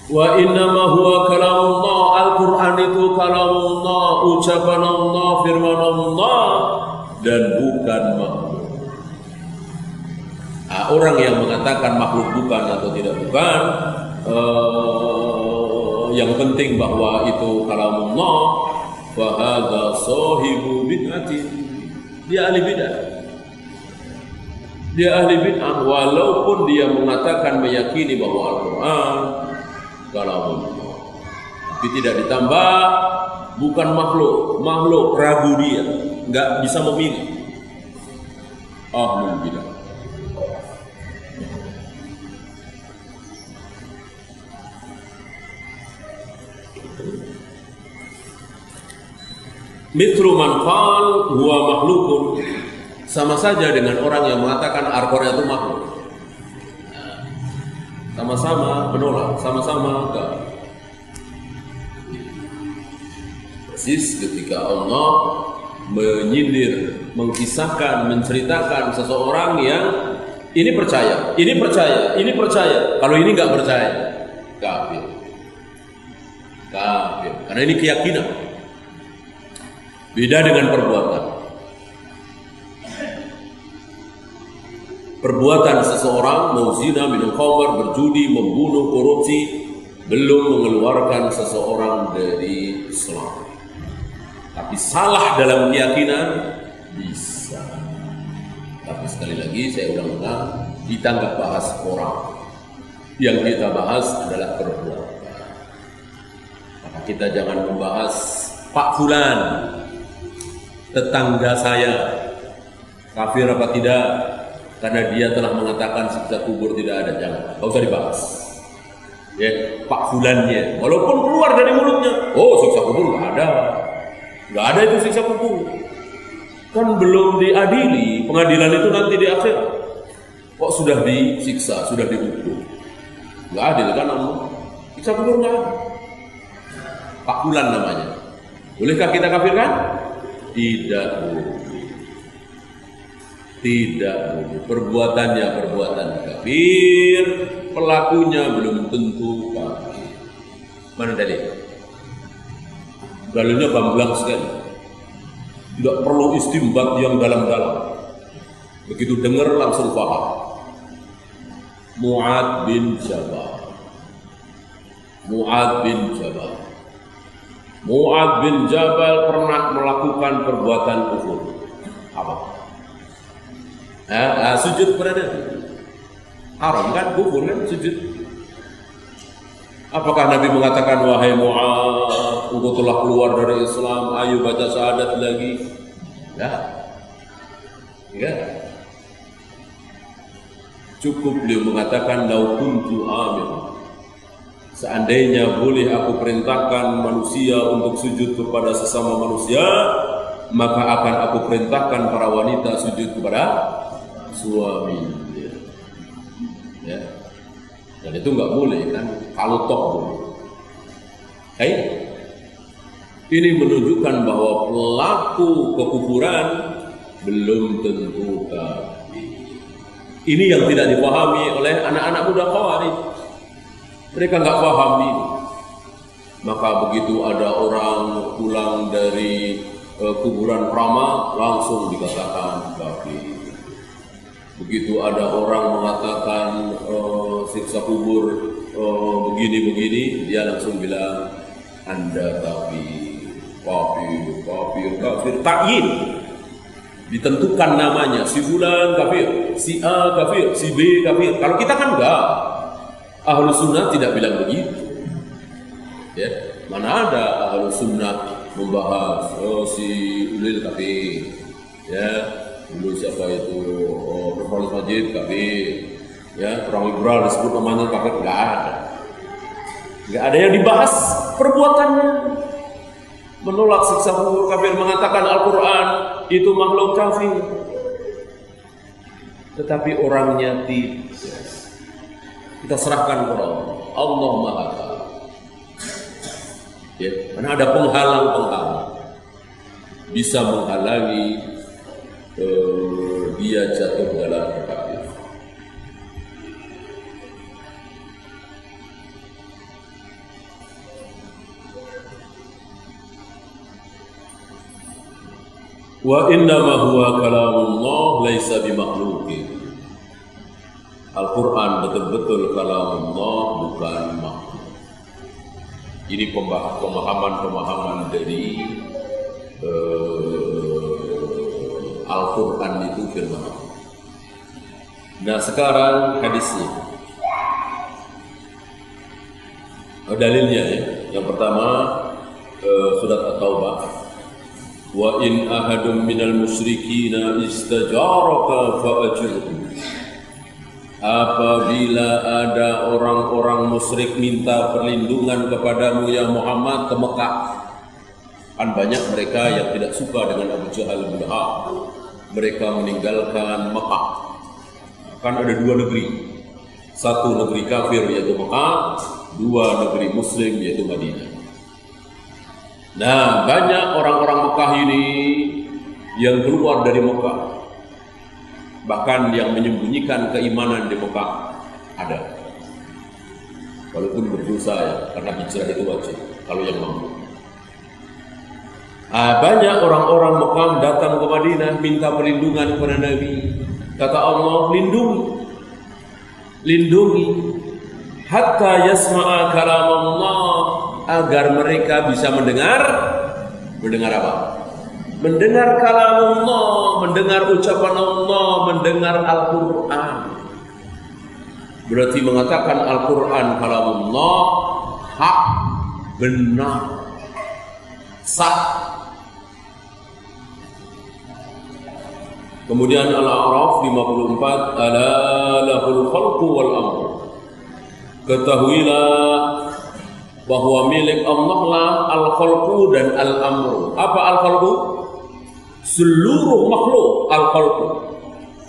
Wa innama huwa kalamullah, Al-Quran itu kalamullah, ucapan Allah, firman Allah, dan bukan makhluk. Orang yang mengatakan makhluk bukan atau tidak bukan, yang penting bahwa itu kalamullah, fahadha sahibu bid'atin, dia ahli bid'ah. Dia ahli bid'ah walaupun dia mengatakan meyakini bahwa Al-Quran kalamullah, tapi tidak ditambah, bukan makhluk ragu dia, nggak bisa memilih. Ahlul bidah. Mithlu man qal huwa makhlukun, sama saja dengan orang yang mengatakan Al-Quran itu makhluk. Sama-sama menolak, sama-sama enggak. Persis ketika Allah menyindir, mengkisahkan, menceritakan seseorang yang ini percaya, ini percaya, ini percaya. Kalau ini enggak percaya, kafir. Kafir. Karena ini keyakinan. Beda dengan perbuatan. Perbuatan seseorang mau zina, minum khamar, berjudi, membunuh, korupsi belum mengeluarkan seseorang dari Islam. Tapi salah dalam keyakinan bisa. Tapi sekali lagi saya ulang-ulang, kita nggak bahas orang. Yang kita bahas adalah perbuatan. Maka kita jangan membahas Pak Fulan, tetangga saya, kafir apa tidak, karena dia telah mengatakan siksa kubur tidak ada. Jangan, nggak usah dibahas. Ya, Pak Fulannya, walaupun keluar dari mulutnya, oh siksa kubur nggak ada itu siksa kubur. Kan belum diadili, pengadilan itu nanti di akhir. Kok sudah disiksa, sudah dihukum? Nggak adil kan Allah? Siksa kubur nggak ada. Pak Fulan namanya. Bolehkah kita kafirkan? Tidak boleh. Tidak boleh. Perbuatannya perbuatan kafir, pelakunya belum tentu kafir. Mana dalil? Dalilnya gamblang sekali. Tidak perlu istimbat yang dalam-dalam. Begitu dengar langsung paham. Mu'ad bin Jabal. Mu'ad bin Jabal. Mu'ad bin Jabal pernah melakukan perbuatan kufur. Apa? Sujud kepada Nabi. Haram kan, kufur kan, sujud. Apakah Nabi mengatakan, wahai Mu'ad, engkau telah keluar dari Islam, ayo baca syahadat lagi? Ya. Cukup beliau mengatakan, lau kuntu amir. Seandainya boleh aku perintahkan manusia untuk sujud kepada sesama manusia, maka akan aku perintahkan para wanita sujud kepada suami. Ya. Dan itu nggak boleh kan? Kalau toh boleh. Ini menunjukkan bahwa pelaku kekufuran belum tentu kafir. Ini yang tidak dipahami oleh anak-anak muda Khawarij. Mereka nggak paham ini. Maka begitu ada orang pulang dari kuburan Rama, langsung dikatakan kafir. Begitu ada orang mengatakan siksa kubur begini-begini, dia langsung bilang Anda kafir, ta'yin. Ditentukan namanya, si fulan kafir, si A kafir, si B kafir. Kalau kita kan enggak. Ahlus sunnah tidak bilang begitu. Ya, mana ada ahlus sunnah membahas si Ulil kafir. Ya, dulu siapa itu Profesor Majid kafir. Ya, orang liberal disebut namanya kafir, enggak ada. Nggak ada yang dibahas perbuatannya. Menolak siksa kubur, kafir, mengatakan Al-Quran itu makhluk, kafir. Tetapi orangnya tidak. Kita serahkan kepada Allah. Allah Maha Tahu. Ya, karena ada penghalang-penghalang bisa menghalangi dia jatuh dalam kekafiran. Wa innama huwa kalamullah laisa bimakhluqin. Al-Quran betul-betul kalamullah, bukan makhluk. Ini pemahaman dari Al-Quran itu firman Allah. Nah sekarang hadisnya. Dalilnya ya. Yang pertama surat At-Taubah. Wa in ahadum minal musyrikina istajaraka fa'ajirhu. Apabila ada orang-orang musyrik minta perlindungan kepadamu ya Muhammad ke Mekah. Kan banyak mereka yang tidak suka dengan Abu Jahal bin Harb. Mereka meninggalkan Mekah. Kan ada dua negeri. Satu negeri kafir yaitu Mekah, dua negeri muslim yaitu Madinah. Nah, banyak orang-orang Mekah ini yang keluar dari Mekah. Bahkan yang menyembunyikan keimanan di Mekah ada. Walaupun berdosa ya, karena hijrah itu wajib kalau yang mampu. Banyak orang-orang Mekah datang ke Madinah minta perlindungan kepada Nabi. Kata Allah, lindungi hatta yasma'a kalamullah, agar mereka bisa mendengar apa? Mendengar kalamullah, mendengar ucapan Allah, mendengar Al-Quran. Berarti mengatakan Al-Quran kalamullah, hak, benar, sah. Kemudian Al-A'raf 54, ala lahul khalqu wal amr. Ketahuilah bahwa milik Allah lah al-khalqu dan al-amru. Apa al-khalqu? Seluruh makhluk al-khalqu.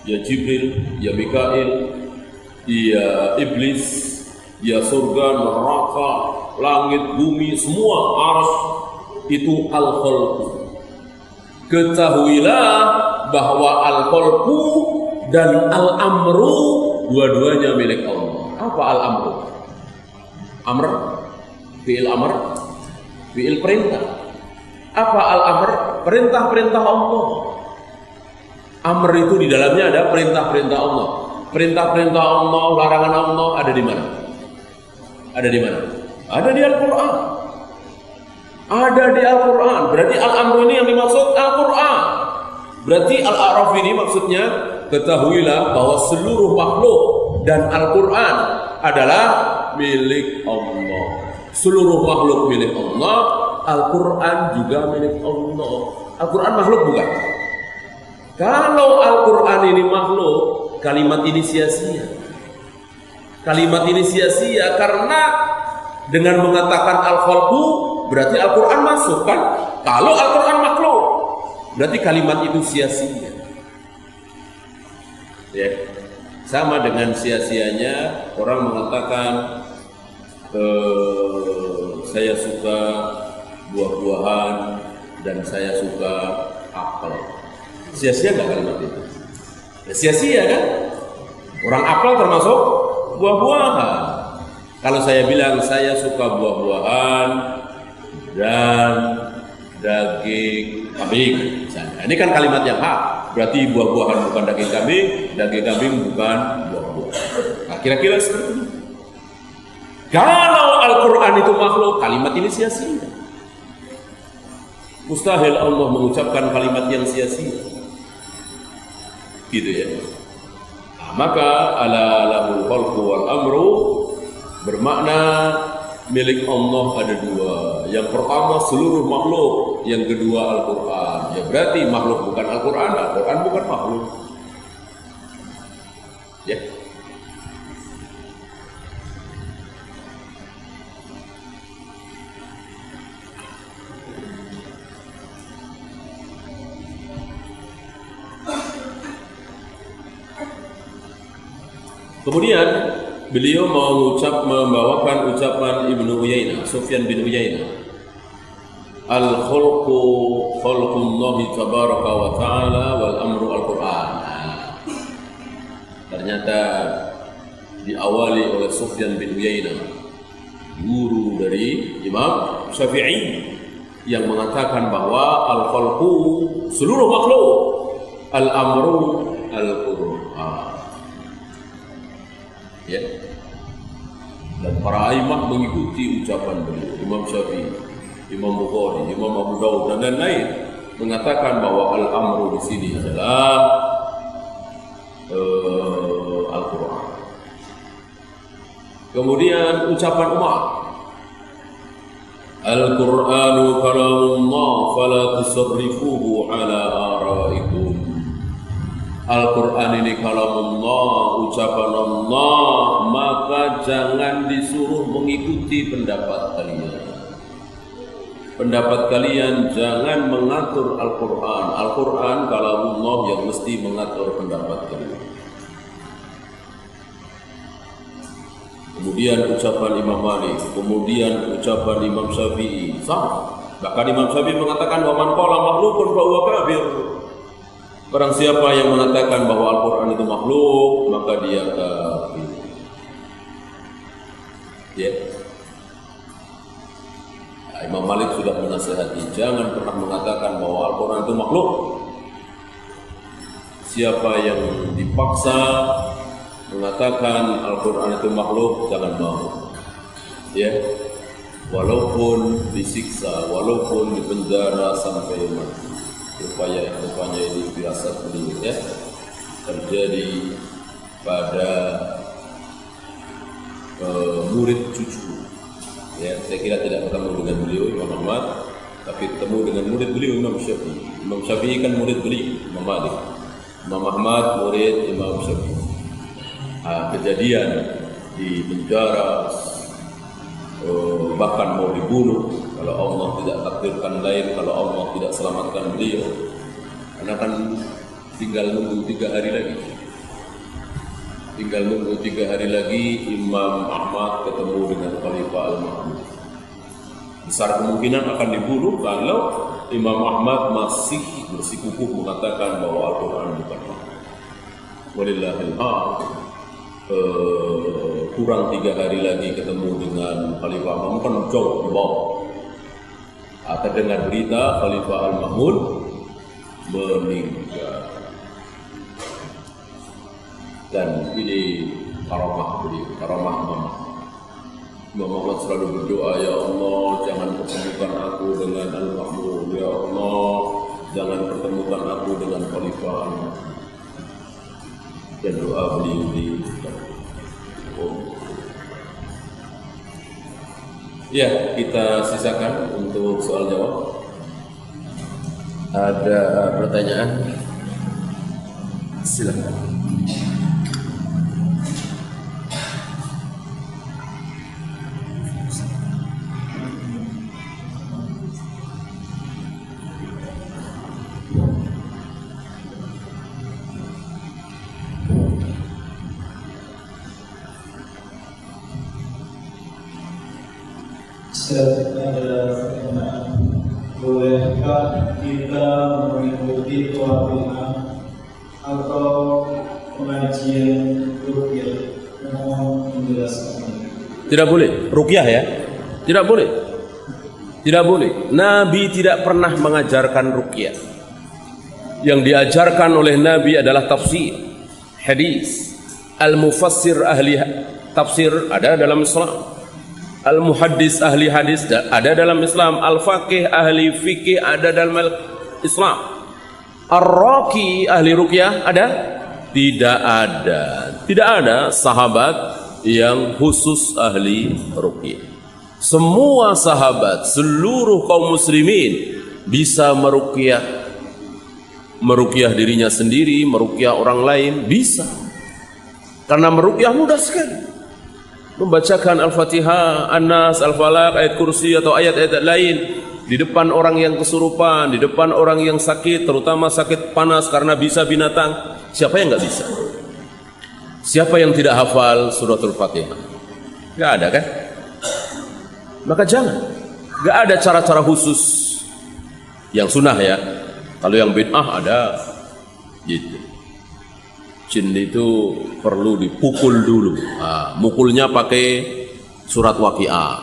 Ya Jibril, ya Mikail, ya Iblis, ya surga, neraka, langit, bumi, semua arsy itu al-khalqu. Ketahuilah bahwa al-khalqu dan al-amru dua-duanya milik Allah. Apa al-amru? Amr, fi'il amr, fi'il perintah. Apa al-amr? Perintah-perintah Allah. Amr itu di dalamnya ada perintah-perintah Allah. Perintah-perintah Allah, larangan Allah ada di mana? Ada di mana? Ada di Al-Quran. Ada di Al-Quran. Berarti al-amr ini yang dimaksud Al-Quran. Berarti Al-A'raf ini maksudnya ketahuilah bahwa seluruh makhluk dan Al-Quran adalah milik Allah. Seluruh makhluk milik Allah, Al-Quran juga milik Allah. Al-Quran makhluk bukan? Kalau Al-Quran ini makhluk, kalimat ini sia-sia. Kalimat ini sia-sia karena dengan mengatakan Al-Khalqu berarti Al-Quran masuk kan? Kalau Al-Quran makhluk, berarti kalimat itu sia-sia. Ya. Sama dengan sia-sianya orang mengatakan saya suka buah-buahan dan saya suka apel. Sia-sia nggak kalimat itu? Ya, sia-sia kan? Orang apel termasuk buah-buahan. Kalau saya bilang saya suka buah-buahan dan daging kambing, misalnya. Ini kan kalimat yang hak. Berarti buah-buahan bukan daging kambing bukan buah-buahan. Nah, kira-kira seperti itu. Kalau Al-Quran itu makhluk, kalimat ini sia-sia. Mustahil Allah mengucapkan kalimat yang sia-sia. Gitu ya. Nah, maka ala lahul khalqu wal amru bermakna milik Allah ada dua. Yang pertama seluruh makhluk, yang kedua Al-Quran. Ya berarti makhluk bukan Al-Quran, Al-Quran bukan makhluk. Ya. Kemudian beliau membawakan ucapan Ibnu Uyainah, Sufyan bin Uyainah, al-khulqu khalqullahi tabaraka wa ta'ala wal amru al-Qur'an. Ternyata diawali oleh Sufyan bin Uyainah, guru dari Imam Syafi'i, yang mengatakan bahwa al-khalqu seluruh makhluk, al-amru al-Qur'an. Ya. Dan para imam mengikuti ucapan beliau, Imam Syafi'i, Imam Bukhari, Imam Abu Dawud dan lain-lain, mengatakan bahwa al-amru di sini adalah Al-Quran. Kemudian ucapan Umar, Al-Qur'anu kalamullah fala tusarrifuhu ala araikum. Al-Quran ini kalamullah, ucapan Allah, maka jangan disuruh mengikuti pendapat kalian. Pendapat kalian jangan mengatur Al-Quran. Al-Quran kalamullah yang mesti mengatur pendapat kalian. Kemudian ucapan Imam Malik, kemudian ucapan Imam Syafi'i, sama. Bahkan Imam Syafi'i mengatakan wa man qala makhlukun fa huwa kafir. Barang siapa yang mengatakan bahwa Al-Quran itu makhluk, maka dia kafir. Ya. Nah, Imam Malik sudah menasihati, jangan pernah mengatakan bahwa Al-Quran itu makhluk. Siapa yang dipaksa mengatakan Al-Quran itu makhluk, jangan mau. Ya. Walaupun disiksa, walaupun dipenjara sampai mati. Rupanya ini firasat beliau, ya, terjadi pada murid cucu. Ya, saya kira tidak ketemu dengan beliau Imam Ahmad, tapi ketemu dengan murid beliau Imam Syafi'i. Imam Syafi'i kan murid beliau Imam Malik, Imam Ahmad murid Imam Syafi'i. Kejadian di penjara, bahkan mau dibunuh kalau Allah tidak takdirkan lain, kalau Allah tidak selamatkan beliau, karena kan tinggal nunggu 3 hari lagi. Tinggal nunggu 3 hari lagi Imam Ahmad ketemu dengan Khalifah Al-Mahmud. Besar kemungkinan akan dibunuh kalau Imam Ahmad masih bersikukuh mengatakan bahwa Al-Quran bukan makhluk. Walillahil hamd. Kurang 3 hari lagi ketemu dengan Khalifah Al-Mahmud, kan jauh di bawah. Terdengar berita Khalifah Al-Mahmud meninggal. Dan ini karamah beliau, karamah Imam Ahmad selalu berdoa, ya Allah jangan pertemukan aku dengan Al-Mahmud, ya Allah jangan pertemukan aku dengan Khalifah Al-Mahmud. Dan doa beliau di ya, kita sisakan untuk soal jawab. Ada pertanyaan? Silakan.
Bolehkah kita mengikuti pelatihan atau pengajian ruqyah? Mohon menjelaskan.
Tidak boleh ruqyah, ya? Tidak boleh. Tidak boleh. Nabi tidak pernah mengajarkan ruqyah. Yang diajarkan oleh Nabi adalah tafsir, hadis. Al-mufassir ahli tafsir ada dalam Islam. Al-muhaddis ahli hadis ada dalam Islam. Al-faqih ahli fikih ada dalam Islam. Ar-raqi ahli ruqyah ada? Tidak ada. Tidak ada sahabat yang khusus ahli ruqyah. Semua sahabat, seluruh kaum muslimin bisa meruqyah dirinya sendiri, meruqyah orang lain, bisa. Karena meruqyah mudah sekali. Membacakan Al-Fatihah, An-Nas, Al-Falaq, ayat kursi atau ayat-ayat lain di depan orang yang kesurupan, di depan orang yang sakit, terutama sakit panas karena bisa binatang. Siapa yang nggak bisa? Siapa yang tidak hafal suratul Fatihah? Gak ada kan? Maka jangan. Gak ada cara-cara khusus yang sunnah ya. Kalau yang bid'ah ada gitu. Jin itu perlu dipukul dulu. Nah, mukulnya pakai surat Waqiah.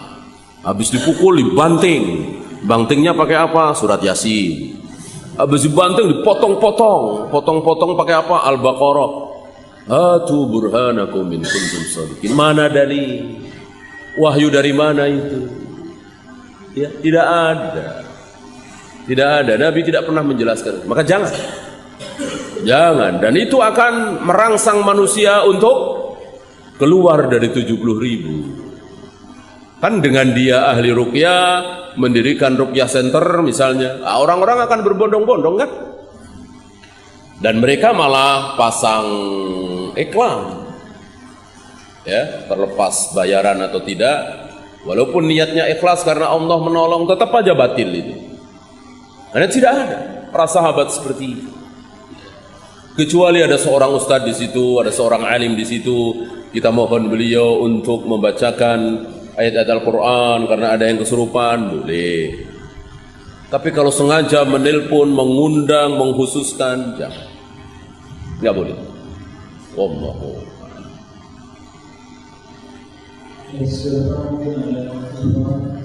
Habis dipukul dibanting. Bantingnya pakai apa? Surat Yasin. Habis dibanting dipotong-potong. Potong-potong pakai apa? Al-Baqarah. Hatu burhanakum in kuntum shadiqin. Mana dari wahyu dari mana itu? Ya, tidak ada. Tidak ada. Nabi tidak pernah menjelaskan. Maka jangan. Jangan. Dan itu akan merangsang manusia untuk keluar dari 70.000. Kan dengan dia ahli ruqyah, mendirikan ruqyah center misalnya, orang-orang akan berbondong-bondong kan? Dan mereka malah pasang iklan. Ya, terlepas bayaran atau tidak, walaupun niatnya ikhlas karena Allah menolong, tetap aja batil itu. Karena tidak ada para sahabat seperti itu. Kecuali ada seorang ustadz di situ, ada seorang alim di situ, kita mohon beliau untuk membacakan ayat-ayat Al-Quran karena ada yang kesurupan, boleh. Tapi kalau sengaja menelpon, mengundang, mengkhususkan, jangan. Nggak boleh. Wallahu Assalamualaikum warahmatullahi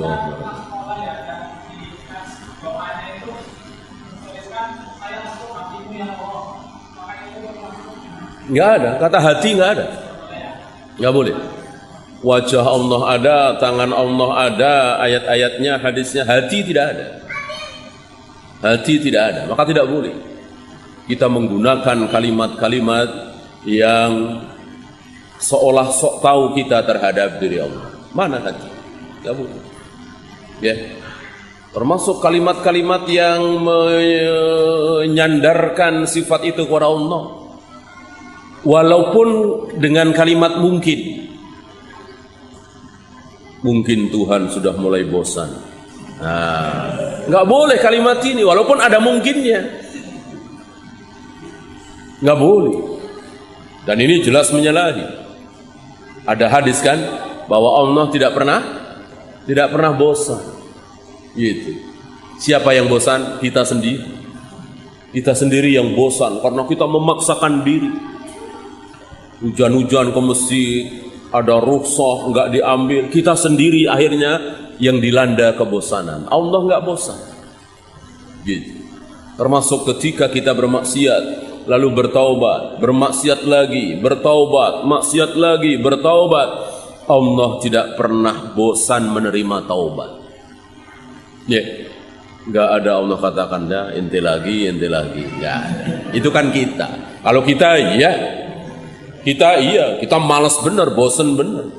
wabarakatuh. Nggak ada, kata hati nggak ada. Nggak boleh. Wajah Allah ada, tangan Allah ada, ayat-ayatnya, hadisnya, hati tidak ada. Hati tidak ada, maka tidak boleh kita menggunakan kalimat-kalimat yang seolah sok tahu kita terhadap diri Allah. Mana hati? Tidak boleh. Ya. Termasuk kalimat-kalimat yang menyandarkan sifat itu kepada Allah. Walaupun dengan kalimat mungkin. Mungkin Tuhan sudah mulai bosan. Nah, nggak boleh kalimat ini walaupun ada mungkinnya. Nggak boleh. Dan ini jelas menyalahi. Ada hadis kan bahwa Allah tidak pernah bosan. Gitu. Siapa yang bosan? Kita sendiri. Kita sendiri yang bosan karena kita memaksakan diri. Hujan-hujan ke masjid, ada rukhsah nggak diambil, kita sendiri akhirnya yang dilanda kebosanan. Allah nggak bosan. Gitu. Termasuk ketika kita bermaksiat, lalu bertaubat, bermaksiat lagi, bertaubat, maksiat lagi, bertaubat. Allah tidak pernah bosan menerima taubat. Ya, nggak ada Allah katakan dah ente lagi, nggak ada. Itu kan kita. Kalau kita kita malas bener, bosen bener,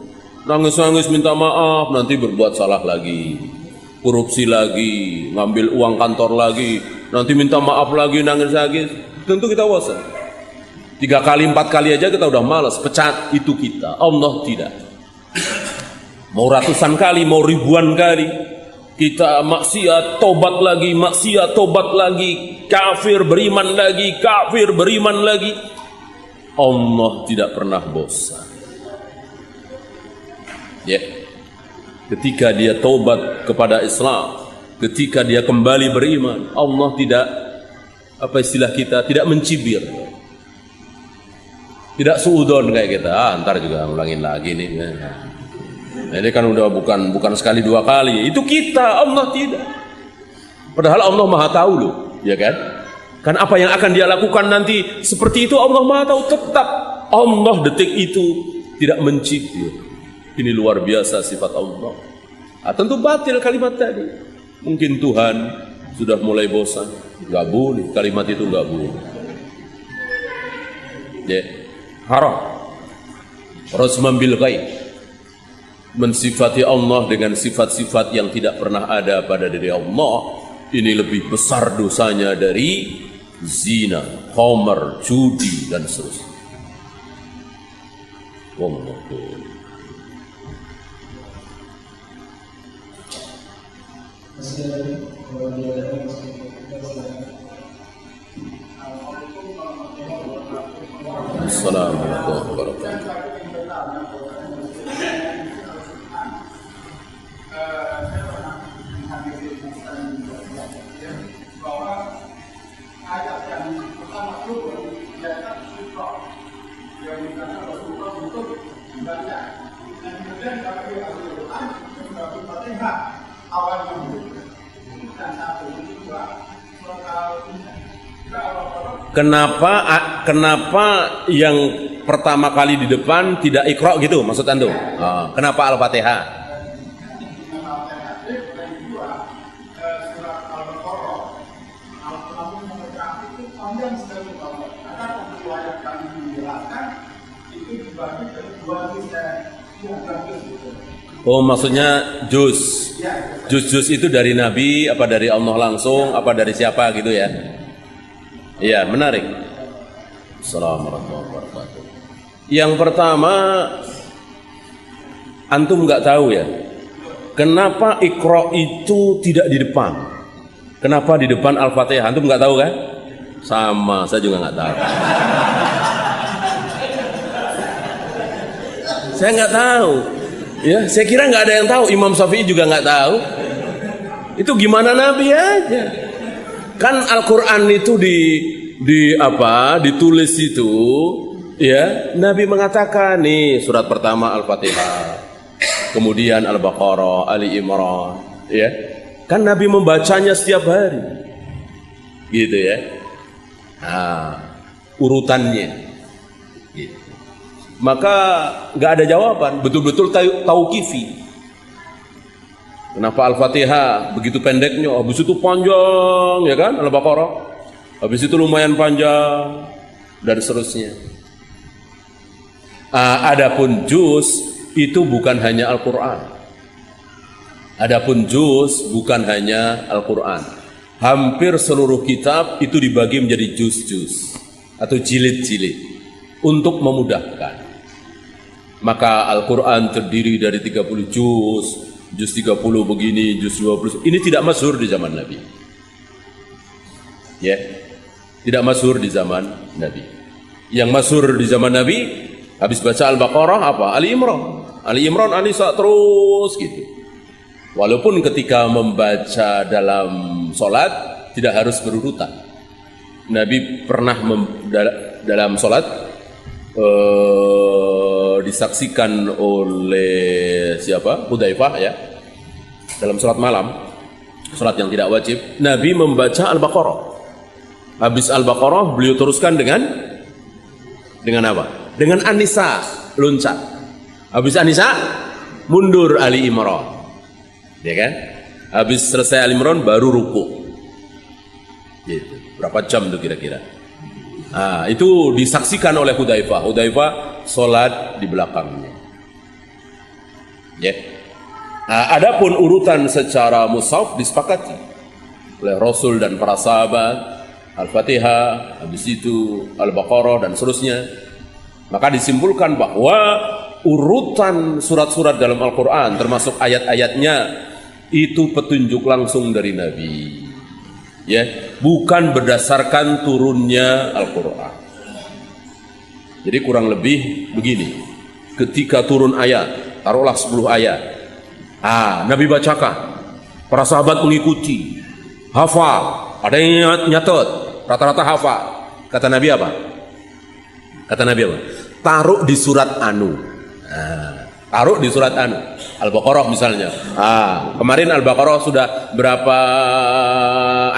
nangis-nangis minta maaf, nanti berbuat salah lagi, korupsi lagi, ngambil uang kantor lagi, nanti minta maaf lagi, nangis lagi, tentu kita bosan. 3 kali 4 kali aja kita udah malas, pecat. Itu kita. Allah tidak. Mau ratusan kali, mau ribuan kali kita maksiat, tobat lagi, maksiat, tobat lagi, kafir, beriman lagi, kafir, beriman lagi. Allah tidak pernah bosan. Ya. Ketika dia tobat kepada Islam, ketika dia kembali beriman, Allah tidak, apa istilah kita, tidak mencibir. Tidak suudon kayak kita, ntar juga ngulangin lagi nih. Nah, ini kan udah bukan sekali 2 kali. Itu kita, Allah tidak. Padahal Allah Maha tahu loh, ya kan? Kan apa yang akan dia lakukan nanti seperti itu Allah Maha tahu. Tetap Allah detik itu tidak mencibir. Ini luar biasa sifat Allah. Tentu batil kalimat tadi. Mungkin Tuhan sudah mulai bosan. Gak boleh, kalimat itu gak boleh. Ya, haram. Rajman bil ghaib. Mensifati Allah dengan sifat-sifat yang tidak pernah ada pada diri Allah, ini lebih besar dosanya dari zina, khamar, judi dan seterusnya. Wallahu
Masih ada kalau dia ada masih
Assalamualaikum warahmatullahi wabarakatuh. Kenapa yang pertama kali di depan tidak Iqra gitu maksud antum? Oh, kenapa Al-Fatihah? Oh, maksudnya juz itu dari Nabi apa dari Allah langsung apa dari siapa gitu ya? Iya, menarik. Assalamualaikum warahmatullahi wabarakatuh. Yang pertama, antum nggak tahu ya, kenapa Iqra itu tidak di depan? Kenapa di depan Al-Fatihah? Antum nggak tahu kan? Sama, saya juga nggak tahu. Saya nggak tahu. Ya, saya kira nggak ada yang tahu. Imam Syafi'i juga nggak tahu. Itu gimana Nabi aja? Kan Al-Quran itu ditulis itu ya, Nabi mengatakan nih surat pertama Al-Fatihah, kemudian Al-Baqarah, Ali Imran, ya kan Nabi membacanya setiap hari gitu ya. Nah, urutannya gitu. Maka nggak ada jawaban, betul-betul tauqifi. Kenapa Al-Fatihah begitu pendeknya, habis itu panjang ya kan, Al-Baqarah, habis itu lumayan panjang dan seterusnya. Adapun juz itu bukan hanya Al-Quran. Adapun juz bukan hanya Al-Quran. Hampir seluruh kitab itu dibagi menjadi juz-juz atau jilid-jilid untuk memudahkan. Maka Al-Quran terdiri dari 30 juz 30 begini, juz 20. Ini tidak masyhur di zaman Nabi. Ya. Tidak masyhur di zaman Nabi. Yang masyhur di zaman Nabi habis baca Al-Baqarah apa? Ali Imran. Ali Imran Anisa terus gitu. Walaupun ketika membaca dalam sholat tidak harus berurutan. Nabi pernah dalam sholat disaksikan oleh siapa? Hudzaifah ya. Dalam sholat malam, sholat yang tidak wajib, Nabi membaca Al-Baqarah. Habis Al-Baqarah beliau teruskan dengan apa? Dengan An-Nisa, loncat. Habis An-Nisa mundur Ali Imran. Ya kan? Habis selesai Ali Imran baru ruku. Gitu. Berapa jam tuh kira-kira? Nah, itu disaksikan oleh Hudzaifah. Hudzaifah sholat di belakangnya. Ya. Nah, adapun urutan secara mushaf disepakati oleh Rasul dan para sahabat. Al-Fatihah, habis itu Al-Baqarah dan seterusnya. Maka disimpulkan bahwa urutan surat-surat dalam Al-Quran termasuk ayat-ayatnya itu petunjuk langsung dari Nabi. Ya, bukan berdasarkan turunnya Al-Quran. Jadi kurang lebih begini, ketika turun ayat, taruhlah 10 ayat, Nabi bacakan, para sahabat mengikuti, hafal, ada yang nyatet, rata-rata hafal. Kata Nabi apa? Taruh di surat anu. Taruh di surat anu. Al-Baqarah misalnya. Kemarin Al-Baqarah sudah berapa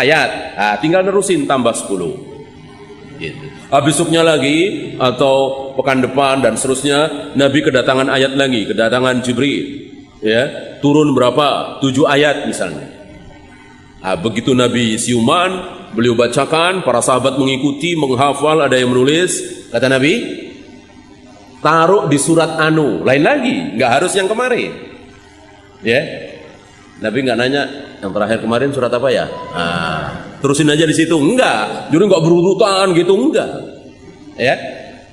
ayat? Tinggal nerusin tambah 10. Gitu. Besoknya lagi atau pekan depan dan seterusnya Nabi kedatangan ayat lagi, kedatangan Jibril. Ya, turun berapa? 7 ayat misalnya. Begitu Nabi siuman, beliau bacakan, para sahabat mengikuti, menghafal, ada yang menulis. Kata Nabi, taruh di surat anu. Lain lagi, nggak harus yang kemarin. Ya, Nabi nggak nanya yang terakhir kemarin surat apa ya. Terusin aja di situ. Enggak, jadi nggak berurutan gitu, enggak. Ya,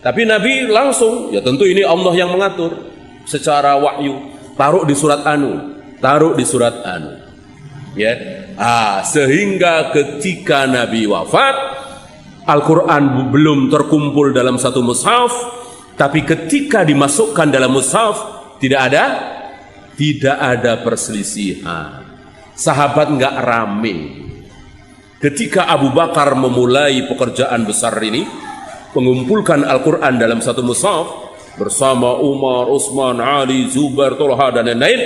tapi Nabi langsung. Ya tentu ini Allah yang mengatur secara wahyu. Taruh di surat anu. Taruh di surat anu. Ya, sehingga ketika Nabi wafat, Al-Quran belum terkumpul dalam satu mushaf, tapi ketika dimasukkan dalam mushaf tidak ada perselisihan. Sahabat nggak rame. Ketika Abu Bakar memulai pekerjaan besar ini, mengumpulkan Al-Quran dalam satu mushaf bersama Umar, Utsman, Ali, Zubair, Tolha dan lain-lain,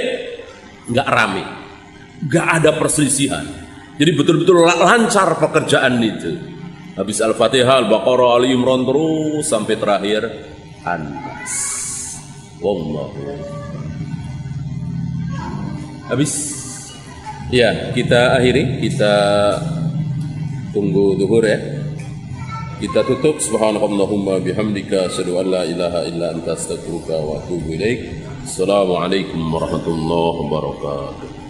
nggak rame. Gak ada perselisihan. Jadi betul-betul lancar pekerjaan itu. Habis Al-Fatihah, Al-Baqarah, Ali Imran terus sampai terakhir An-Nas. Wallahu. Habis. Ya, kita akhiri. Kita tunggu zuhur ya. Kita tutup. Subhanakallahumma bihamdika asyhadu an la ilaha illa anta astaghfiruka wa atubu ilaik. Assalamualaikum warahmatullahi wabarakatuh.